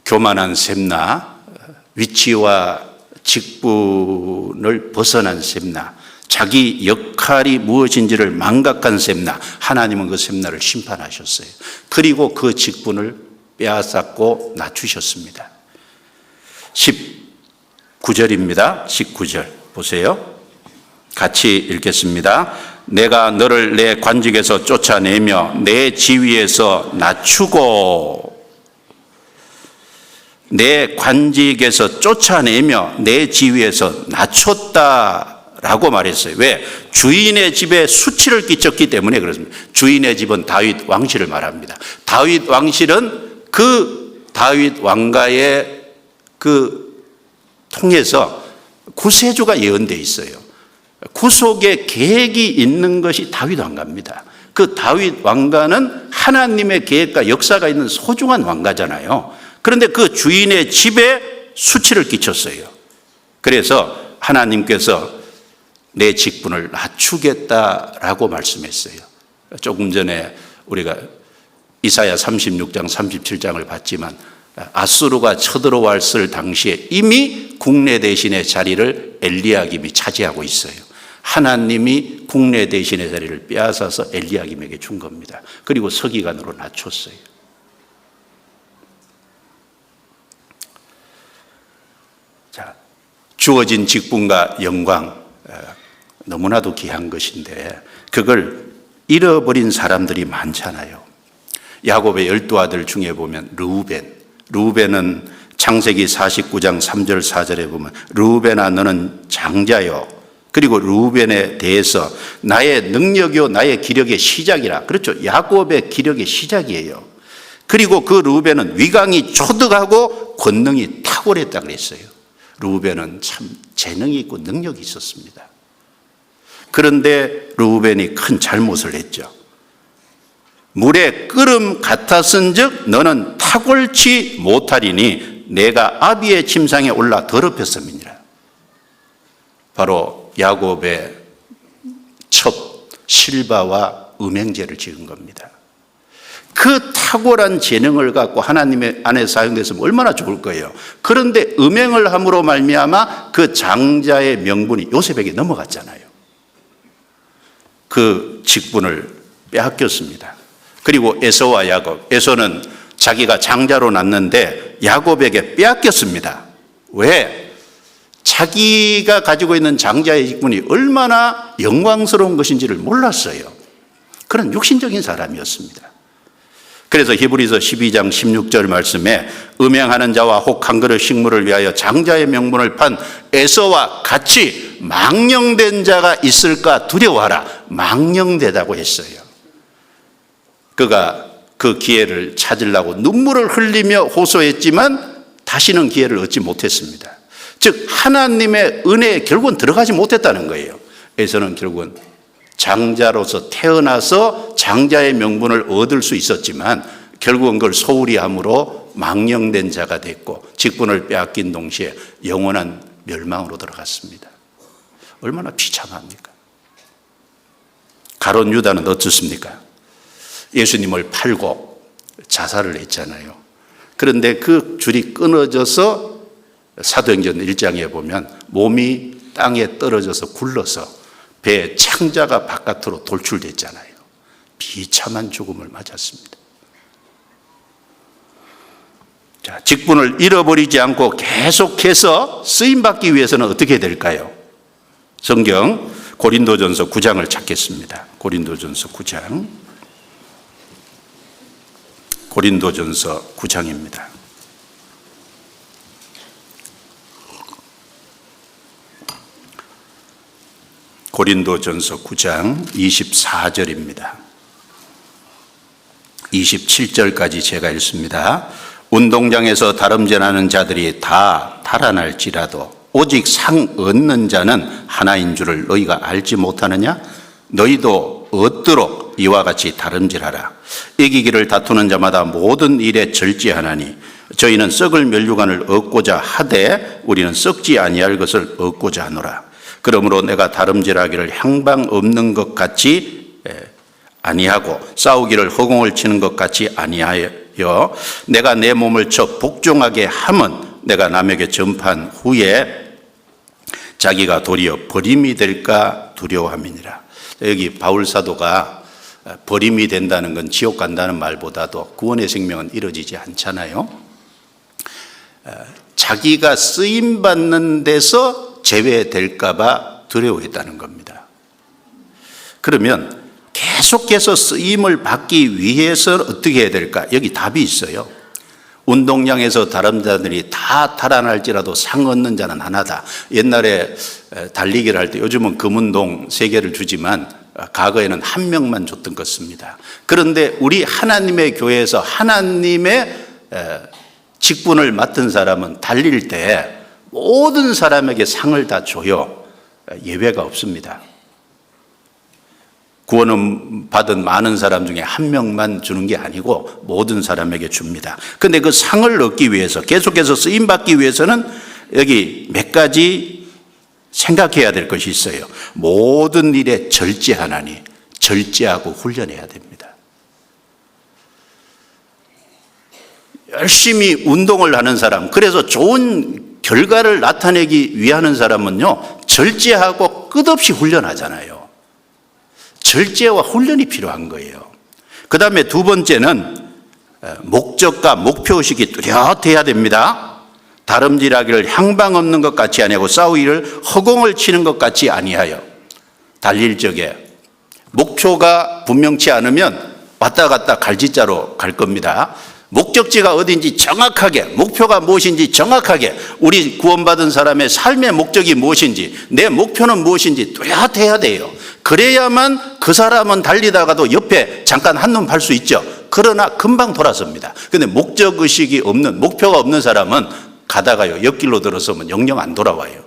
Speaker 1: 교만한 셈나, 위치와 직분을 벗어난 셈나, 자기 역할이 무엇인지를 망각한 셈나, 하나님은 그 셈나를 심판하셨어요. 그리고 그 직분을 빼앗았고 낮추셨습니다. 19절입니다. 19절 보세요. 같이 읽겠습니다. 내가 너를 내 관직에서 쫓아내며 내 지위에서 낮추고, 내 관직에서 쫓아내며 내 지위에서 낮췄다라고 말했어요. 왜? 주인의 집에 수치를 끼쳤기 때문에 그렇습니다. 주인의 집은 다윗 왕실을 말합니다. 다윗 왕실은 그 다윗 왕가의 통해서 구세주가 예언되어 있어요. 구속의 계획이 있는 것이 다윗 왕가입니다. 그 다윗 왕가는 하나님의 계획과 역사가 있는 소중한 왕가잖아요. 그런데 그 주인의 집에 수치를 끼쳤어요. 그래서 하나님께서 내 직분을 낮추겠다라고 말씀했어요. 조금 전에 우리가 이사야 36장 37장을 봤지만 아수르가 쳐들어왔을 당시에 이미 국내 대신의 자리를 엘리야김이 차지하고 있어요. 하나님이 국내 대신의 자리를 빼앗아서 엘리야김에게 준 겁니다. 그리고 서기관으로 낮췄어요. 자, 주어진 직분과 영광 너무나도 귀한 것인데 그걸 잃어버린 사람들이 많잖아요. 야곱의 12아들 중에 보면 르우벤은 창세기 49장 3절 4절에 보면 르우벤아 너는 장자요. 그리고 르우벤에 대해서 나의 능력이요 나의 기력의 시작이라. 그렇죠. 야곱의 기력의 시작이에요. 그리고 그 르우벤은 위강이 초득하고 권능이 탁월했다 그랬어요. 르우벤은 참 재능이 있고 능력이 있었습니다. 그런데 르우벤이 큰 잘못을 했죠. 물의 끓음 같았은즉 너는 탁월치 못하리니 내가 아비의 침상에 올라 더럽혔음이니라. 바로 야곱의 첩 실바와 음행죄를 지은 겁니다. 그 탁월한 재능을 갖고 하나님의 안에 사용됐으면 얼마나 좋을 거예요. 그런데 음행을 함으로 말미암아 그 장자의 명분이 요셉에게 넘어갔잖아요. 그 직분을 빼앗겼습니다. 그리고 에서와 야곱, 에서는 자기가 장자로 낳는데 야곱에게 빼앗겼습니다. 왜? 자기가 가지고 있는 장자의 직분이 얼마나 영광스러운 것인지를 몰랐어요. 그런 육신적인 사람이었습니다. 그래서 히브리서 12장 16절 말씀에 음행하는 자와 혹 한 그릇 식물을 위하여 장자의 명분을 판 에서와 같이 망령된 자가 있을까 두려워하라. 망령되다고 했어요. 그가 그 기회를 찾으려고 눈물을 흘리며 호소했지만 다시는 기회를 얻지 못했습니다. 즉 하나님의 은혜에 결국은 들어가지 못했다는 거예요. 에서는 결국은 장자로서 태어나서 장자의 명분을 얻을 수 있었지만 결국은 그걸 소홀히 함으로 망령된 자가 됐고 직분을 빼앗긴 동시에 영원한 멸망으로 들어갔습니다. 얼마나 비참합니까? 가룟 유다는 어떻습니까? 예수님을 팔고 자살을 했잖아요. 그런데 그 줄이 끊어져서 사도행전 1장에 보면 몸이 땅에 떨어져서 굴러서 배의 창자가 바깥으로 돌출됐잖아요. 비참한 죽음을 맞았습니다. 자, 직분을 잃어버리지 않고 계속해서 쓰임받기 위해서는 어떻게 될까요? 성경 고린도전서 9장을 찾겠습니다. 고린도전서 9장. 고린도전서 9장입니다. 고린도전서 9장 24절입니다. 27절까지 제가 읽습니다. 운동장에서 다름질하는 자들이 다 달아날지라도 오직 상 얻는 자는 하나인 줄을 너희가 알지 못하느냐? 너희도 얻도록 이와 같이 다름질하라. 이기기를 다투는 자마다 모든 일에 절제하나니 저희는 썩을 멸류관을 얻고자 하되 우리는 썩지 아니할 것을 얻고자 하노라. 그러므로 내가 다름질하기를 향방 없는 것 같이 아니하고 싸우기를 허공을 치는 것 같이 아니하여 내가 내 몸을 쳐 복종하게 함은 내가 남에게 전파한 후에 자기가 도리어 버림이 될까 두려워함이니라. 여기 바울 사도가 버림이 된다는 건 지옥 간다는 말보다도 구원의 생명은 이루어지지 않잖아요. 자기가 쓰임받는 데서 제외될까 봐 두려워했다는 겁니다. 그러면 계속해서 쓰임을 받기 위해서 어떻게 해야 될까? 여기 답이 있어요. 운동장에서 다름자들이 다 달아날지라도 상 얻는 자는 하나다. 옛날에 달리기를 할 때 요즘은 금운동 3개를 주지만 과거에는 1명만 줬던 것입니다. 그런데 우리 하나님의 교회에서 하나님의 직분을 맡은 사람은 달릴 때 모든 사람에게 상을 다 줘요. 예외가 없습니다. 구원을 받은 많은 사람 중에 1명만 주는 게 아니고 모든 사람에게 줍니다. 그런데 그 상을 얻기 위해서 계속해서 쓰임받기 위해서는 여기 몇 가지 생각해야 될 것이 있어요. 모든 일에 절제하나니 절제하고 훈련해야 됩니다. 열심히 운동을 하는 사람, 그래서 좋은 결과를 나타내기 위하는 사람은요, 절제하고 끝없이 훈련하잖아요. 절제와 훈련이 필요한 거예요. 그 다음에 두 번째는 목적과 목표의식이 뚜렷해야 됩니다. 다름질하기를 향방 없는 것 같이 아니하고 싸우기를 허공을 치는 것 같이 아니하여. 달릴 적에 목표가 분명치 않으면 왔다 갔다 갈짓자로 갈 겁니다. 목적지가 어딘지 정확하게, 목표가 무엇인지 정확하게, 우리 구원받은 사람의 삶의 목적이 무엇인지, 내 목표는 무엇인지 뚜렷해야 돼요. 그래야만 그 사람은 달리다가도 옆에 잠깐 한눈 팔 수 있죠. 그러나 금방 돌아섭니다. 그런데 목적의식이 없는, 목표가 없는 사람은 가다가요, 옆길로 들어서면 영영 안 돌아와요.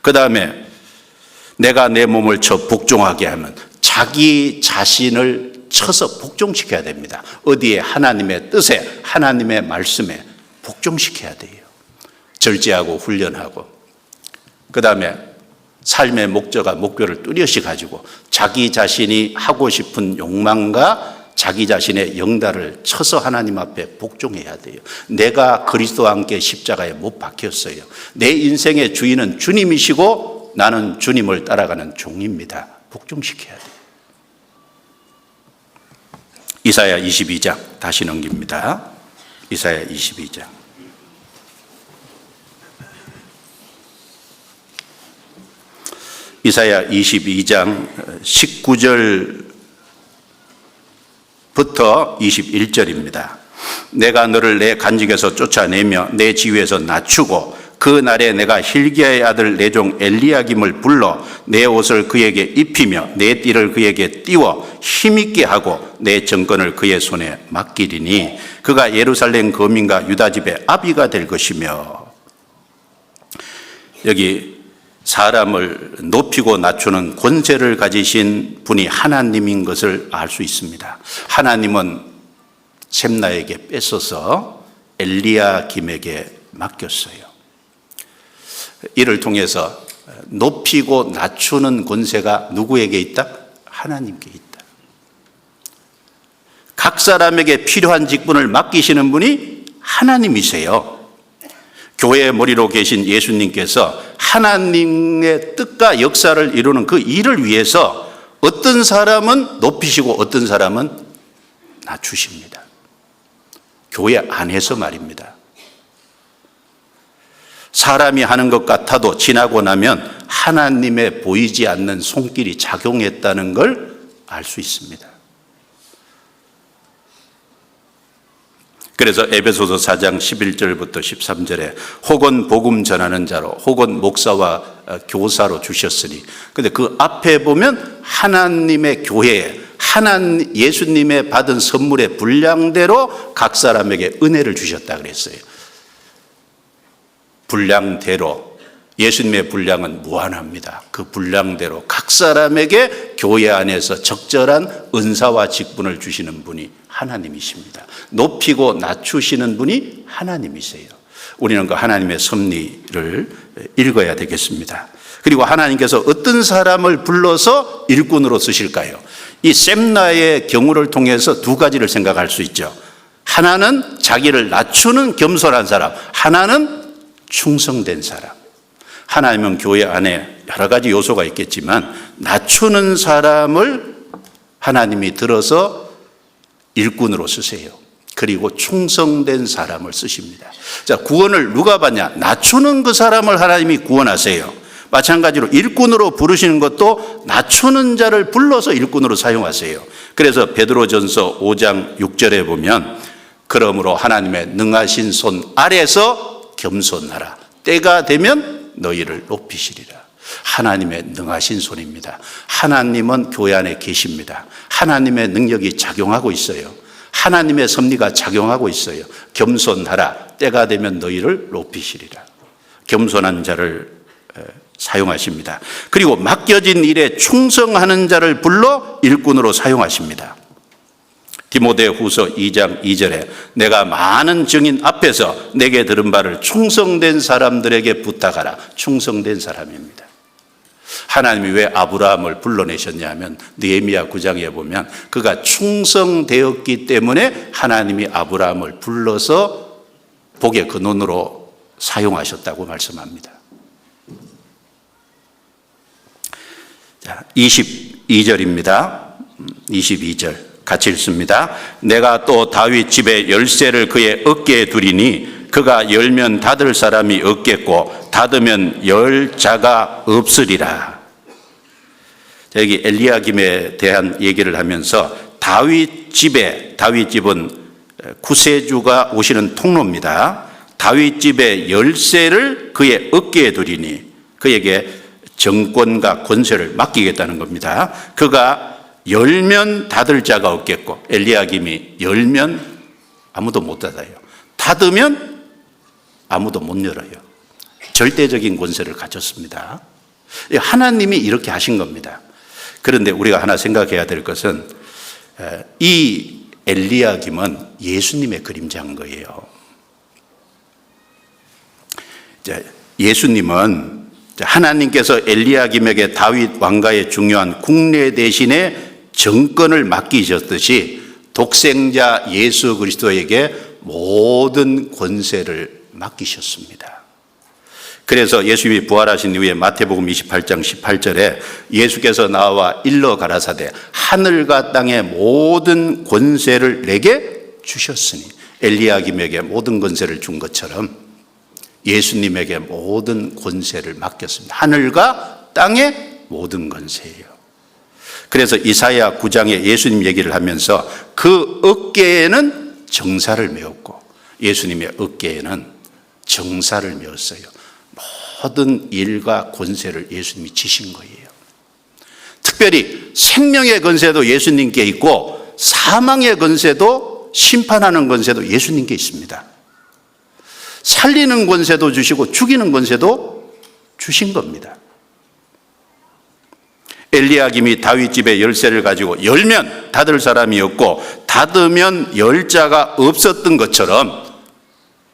Speaker 1: 그 다음에 내가 내 몸을 쳐 복종하게 하면 자기 자신을 쳐서 복종시켜야 됩니다. 어디에? 하나님의 뜻에, 하나님의 말씀에 복종시켜야 돼요. 절제하고 훈련하고. 그 다음에 삶의 목표를 뚜렷이 가지고 자기 자신이 하고 싶은 욕망과 자기 자신의 영달을 쳐서 하나님 앞에 복종해야 돼요. 내가 그리스도와 함께 십자가에 못 박혔어요. 내 인생의 주인은 주님이시고 나는 주님을 따라가는 종입니다. 복종시켜야 돼요. 이사야 22장 다시 넘깁니다. 이사야 22장. 이사야 22장 19절부터 21절입니다. 내가 너를 내 간직에서 쫓아내며 내 지위에서 낮추고 그 날에 내가 hil기야의 아들 내 종 엘리야김을 불러 내 옷을 그에게 입히며 내 띠를 그에게 띄워 힘있게 하고 내 정권을 그의 손에 맡기리니 그가 예루살렘 거민과 유다 집의 아비가 될 것이며. 여기 사람을 높이고 낮추는 권세를 가지신 분이 하나님인 것을 알 수 있습니다. 하나님은 셈나에게 뺏어서 엘리야김에게 맡겼어요. 이를 통해서 높이고 낮추는 권세가 누구에게 있다? 하나님께 있다. 각 사람에게 필요한 직분을 맡기시는 분이 하나님이세요. 교회의 머리로 계신 예수님께서 하나님의 뜻과 역사를 이루는 그 일을 위해서 어떤 사람은 높이시고 어떤 사람은 낮추십니다. 교회 안에서 말입니다. 사람이 하는 것 같아도 지나고 나면 하나님의 보이지 않는 손길이 작용했다는 걸 알 수 있습니다. 그래서 에베소서 4장 11절부터 13절에 혹은 복음 전하는 자로 혹은 목사와 교사로 주셨으니, 근데 그 앞에 보면 하나님의 교회에 예수님의 받은 선물의 분량대로 각 사람에게 은혜를 주셨다 그랬어요. 분량대로. 예수님의 분량은 무한합니다. 그 분량대로 각 사람에게 교회 안에서 적절한 은사와 직분을 주시는 분이 하나님이십니다. 높이고 낮추시는 분이 하나님이세요. 우리는 그 하나님의 섭리를 읽어야 되겠습니다. 그리고 하나님께서 어떤 사람을 불러서 일꾼으로 쓰실까요? 이 셈나의 경우를 통해서 두 가지를 생각할 수 있죠. 하나는 자기를 낮추는 겸손한 사람, 하나는 충성된 사람. 하나님은 교회 안에 여러 가지 요소가 있겠지만 낮추는 사람을 하나님이 들어서 일꾼으로 쓰세요. 그리고 충성된 사람을 쓰십니다. 자, 구원을 누가 받냐? 낮추는 그 사람을 하나님이 구원하세요. 마찬가지로 일꾼으로 부르시는 것도 낮추는 자를 불러서 일꾼으로 사용하세요. 그래서 베드로전서 5장 6절에 보면 그러므로 하나님의 능하신 손 아래서 겸손하라. 때가 되면 너희를 높이시리라. 하나님의 능하신 손입니다. 하나님은 교회 안에 계십니다. 하나님의 능력이 작용하고 있어요. 하나님의 섭리가 작용하고 있어요. 겸손하라. 때가 되면 너희를 높이시리라. 겸손한 자를 사용하십니다. 그리고 맡겨진 일에 충성하는 자를 불러 일꾼으로 사용하십니다. 디모데후서 2장 2절에 내가 많은 증인 앞에서 내게 들은 바를 충성된 사람들에게 부탁하라. 충성된 사람입니다. 하나님이 왜 아브라함을 불러내셨냐면 느헤미야 9장에 보면 그가 충성되었기 때문에 하나님이 아브라함을 불러서 복의 근원으로 사용하셨다고 말씀합니다. 자, 22절입니다. 22절 같이 읽습니다. 내가 또 다윗 집의 열쇠를 그의 어깨에 두리니 그가 열면 닫을 사람이 없겠고 닫으면 열 자가 없으리라. 여기 엘리야김에 대한 얘기를 하면서 다윗 집은 구세주가 오시는 통로입니다. 다윗 집의 열쇠를 그의 어깨에 두리니 그에게 정권과 권세를 맡기겠다는 겁니다. 그가 열면 닫을 자가 없겠고, 엘리야김이 열면 아무도 못 닫아요. 닫으면 아무도 못 열어요. 절대적인 권세를 가졌습니다. 하나님이 이렇게 하신 겁니다. 그런데 우리가 하나 생각해야 될 것은 이 엘리야김은 예수님의 그림자인 거예요. 예수님은 하나님께서 엘리야김에게 다윗 왕가의 중요한 국례 대신에 정권을 맡기셨듯이 독생자 예수 그리스도에게 모든 권세를 맡기셨습니다. 그래서 예수님이 부활하신 이후에 마태복음 28장 18절에 예수께서 나와 일러 가라사대 하늘과 땅의 모든 권세를 내게 주셨으니, 엘리야김에게 모든 권세를 준 것처럼 예수님에게 모든 권세를 맡겼습니다. 하늘과 땅의 모든 권세예요. 그래서 이사야 9장에 예수님 얘기를 하면서 그 어깨에는 정사를 메었고, 예수님의 어깨에는 정사를 메었어요. 모든 일과 권세를 예수님이 지신 거예요. 특별히 생명의 권세도 예수님께 있고 사망의 권세도, 심판하는 권세도 예수님께 있습니다. 살리는 권세도 주시고 죽이는 권세도 주신 겁니다. 엘리야김이 다윗 집의 열쇠를 가지고 열면 닫을 사람이 없고 닫으면 열 자가 없었던 것처럼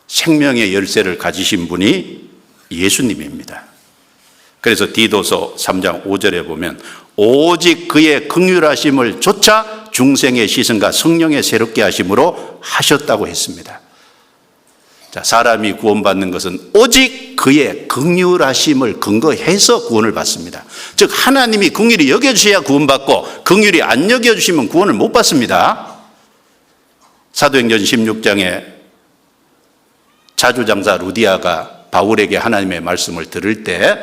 Speaker 1: 생명의 열쇠를 가지신 분이 예수님입니다. 그래서 디도서 3장 5절에 보면 오직 그의 긍휼하심을 조차 중생의 시선과 성령의 새롭게 하심으로 하셨다고 했습니다. 자, 사람이 구원받는 것은 오직 그의 긍휼하심을 근거해서 구원을 받습니다. 즉 하나님이 긍휼히 여겨주셔야 구원받고 긍휼히 안 여겨주시면 구원을 못 받습니다. 사도행전 16장에 자주장사 루디아가 바울에게 하나님의 말씀을 들을 때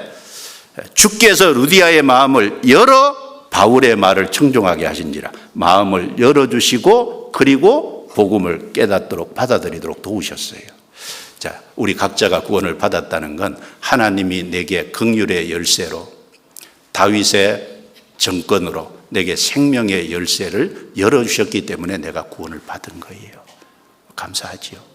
Speaker 1: 주께서 루디아의 마음을 열어 바울의 말을 청종하게 하신지라, 마음을 열어주시고 그리고 복음을 깨닫도록 받아들이도록 도우셨어요. 자, 우리 각자가 구원을 받았다는 건 하나님이 내게 긍휼의 열쇠로, 다윗의 정권으로 내게 생명의 열쇠를 열어주셨기 때문에 내가 구원을 받은 거예요. 감사하지요.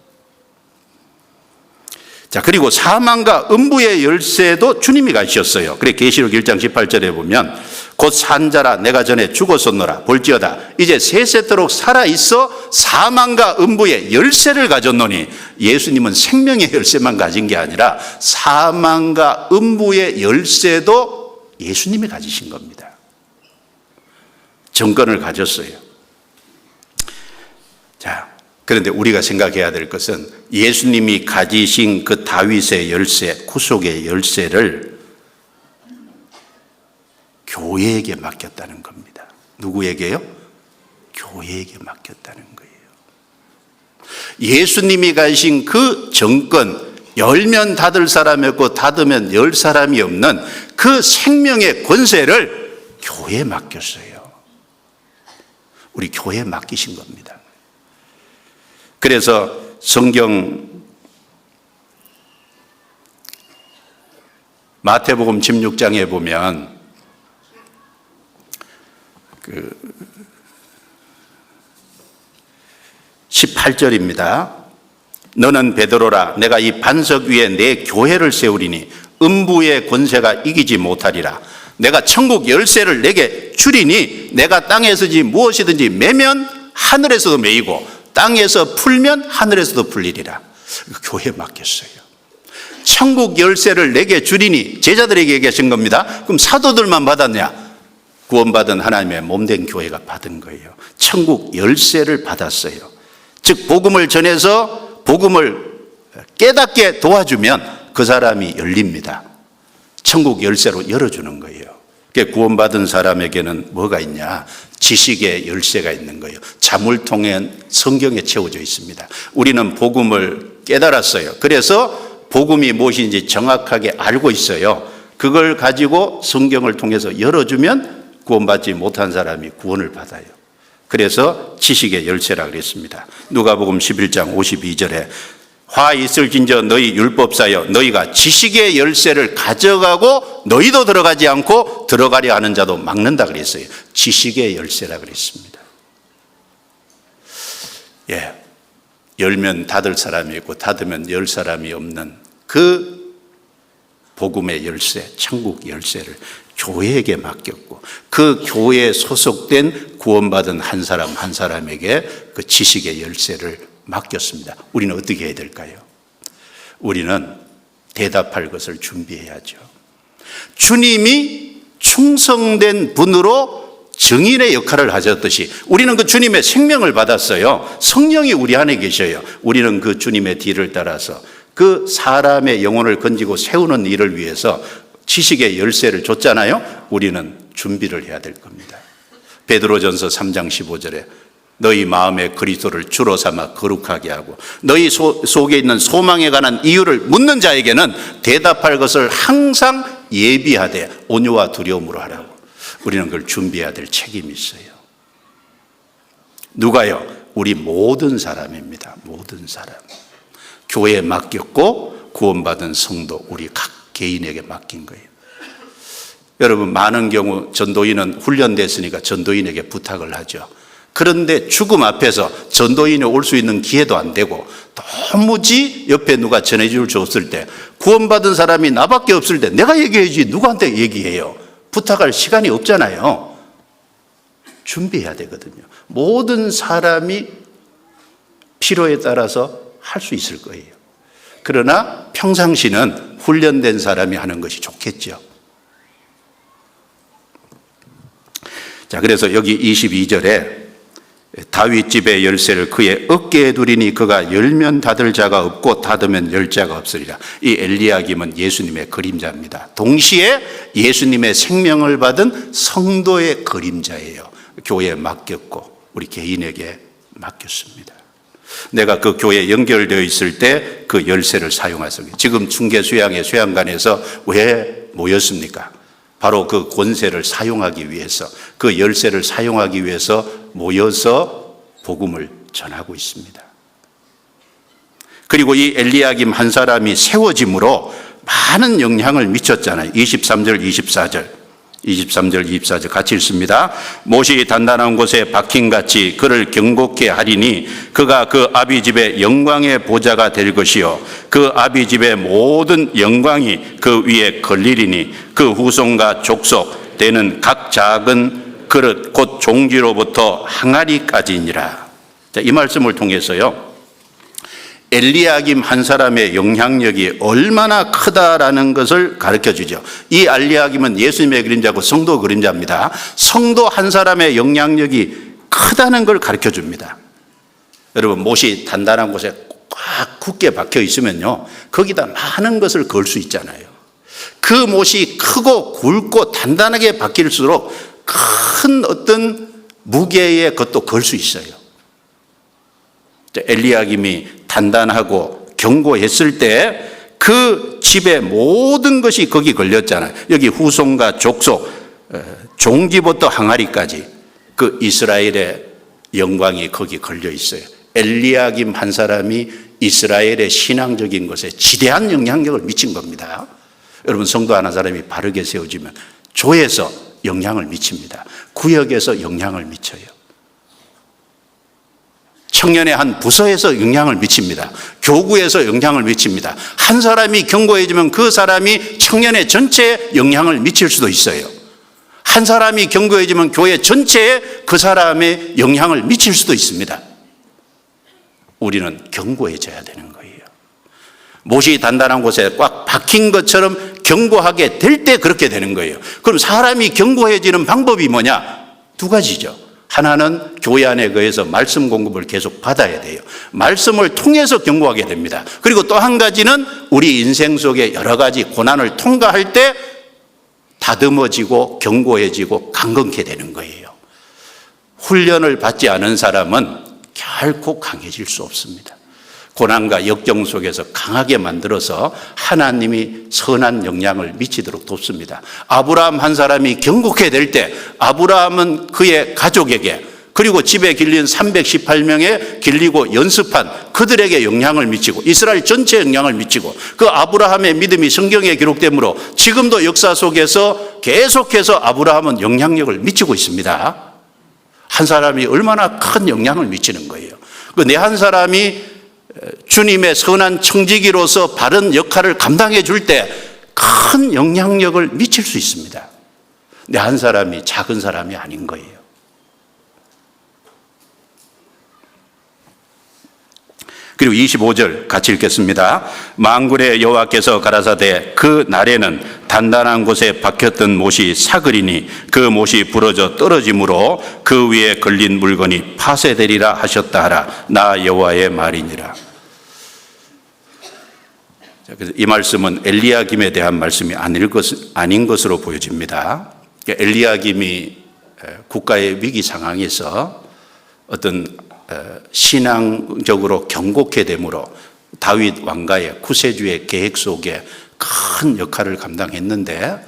Speaker 1: 자, 그리고 사망과 음부의 열쇠도 주님이 가지셨어요. 그래 계시록 1장 18절에 보면 곧 산자라 내가 전에 죽었었노라 볼지어다 이제 세세토록 살아있어 사망과 음부의 열쇠를 가졌노니, 예수님은 생명의 열쇠만 가진 게 아니라 사망과 음부의 열쇠도 예수님이 가지신 겁니다. 정권을 가졌어요. 자, 그런데 우리가 생각해야 될 것은 예수님이 가지신 그 다윗의 열쇠, 구속의 열쇠를 교회에게 맡겼다는 겁니다. 누구에게요? 교회에게 맡겼다는 거예요. 예수님이 가지신 그 정권, 열면 닫을 사람이 없고 닫으면 열 사람이 없는 그 생명의 권세를 교회에 맡겼어요. 우리 교회에 맡기신 겁니다. 그래서 성경 마태복음 16장에 보면 18절입니다. 너는 베드로라 내가 이 반석 위에 내 교회를 세우리니 음부의 권세가 이기지 못하리라. 내가 천국 열쇠를 내게 주리니 내가 땅에서지 무엇이든지 매면 하늘에서도 매이고 땅에서 풀면 하늘에서도 풀리리라. 교회에 맡겼어요. 천국 열쇠를 내게 주리니 제자들에게 얘기하신 겁니다. 그럼 사도들만 받았냐? 구원받은 하나님의 몸된 교회가 받은 거예요. 천국 열쇠를 받았어요. 즉 복음을 전해서 복음을 깨닫게 도와주면 그 사람이 열립니다. 천국 열쇠로 열어주는 거예요. 구원받은 사람에게는 뭐가 있냐? 지식의 열쇠가 있는 거예요. 자물통엔 성경에 채워져 있습니다. 우리는 복음을 깨달았어요. 그래서 복음이 무엇인지 정확하게 알고 있어요. 그걸 가지고 성경을 통해서 열어주면 구원받지 못한 사람이 구원을 받아요. 그래서 지식의 열쇠라 그랬습니다. 누가복음 11장 52절에 화 있을진저 너희 율법사여 너희가 지식의 열쇠를 가져가고 너희도 들어가지 않고 들어가려 하는 자도 막는다 그랬어요. 지식의 열쇠라 그랬습니다. 예, 열면 닫을 사람이 있고 닫으면 열 사람이 없는 그 복음의 열쇠, 천국 열쇠를 교회에게 맡겼고 그 교회에 소속된 구원받은 한 사람 한 사람에게 그 지식의 열쇠를 맡겼습니다. 우리는 어떻게 해야 될까요? 우리는 대답할 것을 준비해야죠. 주님이 충성된 분으로 증인의 역할을 하셨듯이 우리는 그 주님의 생명을 받았어요. 성령이 우리 안에 계셔요. 우리는 그 주님의 뒤를 따라서 그 사람의 영혼을 건지고 세우는 일을 위해서 지식의 열쇠를 줬잖아요. 우리는 준비를 해야 될 겁니다. 베드로전서 3장 15절에 너희 마음에 그리스도를 주로 삼아 거룩하게 하고 너희 속에 있는 소망에 관한 이유를 묻는 자에게는 대답할 것을 항상 예비하되 온유와 두려움으로 하라고. 우리는 그걸 준비해야 될 책임이 있어요. 누가요? 우리 모든 사람입니다. 모든 사람. 교회에 맡겼고 구원받은 성도 우리 각 개인에게 맡긴 거예요. 여러분, 많은 경우 전도인은 훈련됐으니까 전도인에게 부탁을 하죠. 그런데 죽음 앞에서 전도인이 올 수 있는 기회도 안 되고 도무지 옆에 누가 전해줄 줬을 때 구원받은 사람이 나밖에 없을 때 내가 얘기해야지 누구한테 얘기해요. 부탁할 시간이 없잖아요. 준비해야 되거든요. 모든 사람이 필요에 따라서 할 수 있을 거예요. 그러나 평상시는 훈련된 사람이 하는 것이 좋겠죠. 자, 그래서 여기 22절에 다윗 집의 열쇠를 그의 어깨에 두리니 그가 열면 닫을 자가 없고 닫으면 열 자가 없으리라. 이 엘리야김은 예수님의 그림자입니다. 동시에 예수님의 생명을 받은 성도의 그림자예요. 교회에 맡겼고 우리 개인에게 맡겼습니다. 내가 그 교회에 연결되어 있을 때 그 열쇠를 사용하습니다. 지금 중계 수양의 수양관에서 왜 모였습니까? 바로 그 권세를 사용하기 위해서, 그 열쇠를 사용하기 위해서 모여서 복음을 전하고 있습니다. 그리고 이 엘리야김 한 사람이 세워짐으로 많은 영향을 미쳤잖아요. 23절, 24절 같이 읽습니다. 못이 단단한 곳에 박힌같이 그를 경고케 하리니 그가 그 아비 집의 영광의 보좌가 될 것이요 그 아비 집의 모든 영광이 그 위에 걸리리니 그 후손과 족속 되는 각 작은 그릇 곧 종지로부터 항아리까지니라. 자, 이 말씀을 통해서요, 엘리야김 한 사람의 영향력이 얼마나 크다라는 것을 가르쳐 주죠. 이 엘리야김은 예수님의 그림자고 성도 그림자입니다. 성도 한 사람의 영향력이 크다는 걸 가르쳐 줍니다. 여러분, 못이 단단한 곳에 꽉 굳게 박혀 있으면요, 거기다 많은 것을 걸 수 있잖아요. 그 못이 크고 굵고 단단하게 박힐수록 큰 어떤 무게의 것도 걸 수 있어요. 엘리야김이 단단하고 견고했을 때 그 집의 모든 것이 거기 걸렸잖아요. 여기 후손과 족속, 종기부터 항아리까지 그 이스라엘의 영광이 거기 걸려 있어요. 엘리야김 한 사람이 이스라엘의 신앙적인 것에 지대한 영향력을 미친 겁니다. 여러분, 성도 하나 사람이 바르게 세워지면 조에서 영향을 미칩니다. 구역에서 영향을 미쳐요. 청년의 한 부서에서 영향을 미칩니다. 교구에서 영향을 미칩니다. 한 사람이 견고해지면 그 사람이 청년의 전체에 영향을 미칠 수도 있어요. 한 사람이 견고해지면 교회 전체에 그 사람의 영향을 미칠 수도 있습니다. 우리는 견고해져야 되는 거예요. 못이 단단한 곳에 꽉 박힌 것처럼 견고하게 될 때 그렇게 되는 거예요. 그럼 사람이 견고해지는 방법이 뭐냐? 두 가지죠. 하나는 교회 안에 의해서 말씀 공급을 계속 받아야 돼요. 말씀을 통해서 견고하게 됩니다. 그리고 또 한 가지는 우리 인생 속에 여러 가지 고난을 통과할 때 다듬어지고 견고해지고 강건케 되는 거예요. 훈련을 받지 않은 사람은 결코 강해질 수 없습니다. 고난과 역경 속에서 강하게 만들어서 하나님이 선한 영향을 미치도록 돕습니다. 아브라함 한 사람이 견고하게 될 때 아브라함은 그의 가족에게 그리고 집에 길린 318명에 길리고 연습한 그들에게 영향을 미치고 이스라엘 전체에 영향을 미치고 그 아브라함의 믿음이 성경에 기록되므로 지금도 역사 속에서 계속해서 아브라함은 영향력을 미치고 있습니다. 한 사람이 얼마나 큰 영향을 미치는 거예요. 내 한 사람이 주님의 선한 청지기로서 바른 역할을 감당해 줄 때 큰 영향력을 미칠 수 있습니다. 내 한 사람이 작은 사람이 아닌 거예요. 그리고 25절 같이 읽겠습니다. 만군의 여호와께서 가라사대 그 날에는 단단한 곳에 박혔던 못이 사그리니 그 못이 부러져 떨어짐으로 그 위에 걸린 물건이 파쇄되리라 하셨다 하라. 나 여호와의 말이니라. 그래서 이 말씀은 엘리야김에 대한 말씀이 아닌 것으로 보여집니다. 엘리야김이 국가의 위기 상황에서 어떤 신앙적으로 경고케 되므로 다윗 왕가의 구세주의 계획 속에 큰 역할을 감당했는데,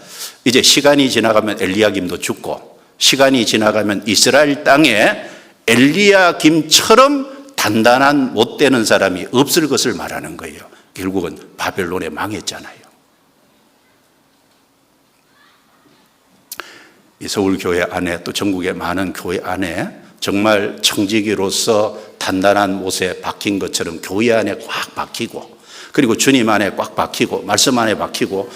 Speaker 1: 이제 시간이 지나가면 엘리야김도 죽고 시간이 지나가면 이스라엘 땅에 엘리야김처럼 단단한 못 되는 사람이 없을 것을 말하는 거예요. 결국은 바벨론에 망했잖아요. 이 서울교회 안에 또 전국의 많은 교회 안에 정말 청지기로서 단단한 못에 박힌 것처럼 교회 안에 꽉 박히고, 그리고 주님 안에 꽉 박히고 말씀 안에 박히고,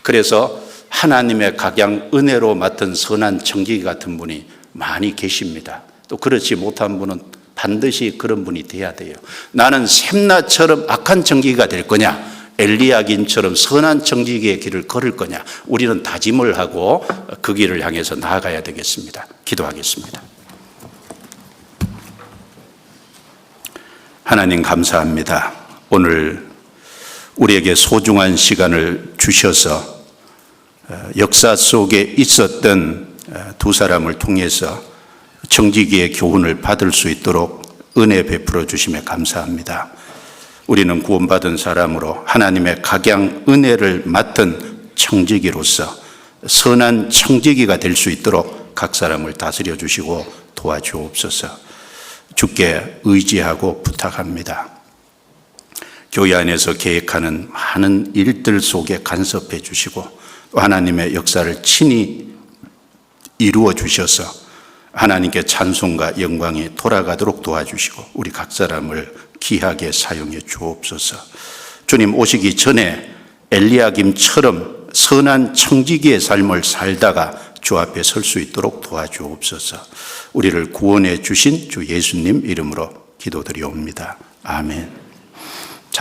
Speaker 1: 그래서 하나님의 각양 은혜로 맡은 선한 청지기 같은 분이 많이 계십니다. 또 그렇지 못한 분은 반드시 그런 분이 돼야 돼요. 나는 샘나처럼 악한 청지기가 될 거냐, 엘리야김처럼 선한 청지기의 길을 걸을 거냐, 우리는 다짐을 하고 그 길을 향해서 나아가야 되겠습니다. 기도하겠습니다. 하나님 감사합니다. 오늘 우리에게 소중한 시간을 주셔서 역사 속에 있었던 두 사람을 통해서 청지기의 교훈을 받을 수 있도록 은혜 베풀어 주심에 감사합니다. 우리는 구원받은 사람으로 하나님의 각양 은혜를 맡은 청지기로서 선한 청지기가 될 수 있도록 각 사람을 다스려 주시고 도와주옵소서. 주께 의지하고 부탁합니다. 교회 안에서 계획하는 많은 일들 속에 간섭해 주시고 또 하나님의 역사를 친히 이루어 주셔서 하나님께 찬송과 영광이 돌아가도록 도와주시고 우리 각 사람을 귀하게 사용해 주옵소서. 주님 오시기 전에 엘리야김처럼 선한 청지기의 삶을 살다가 주 앞에 설 수 있도록 도와주옵소서. 우리를 구원해 주신 주 예수님 이름으로 기도드리옵니다. 아멘.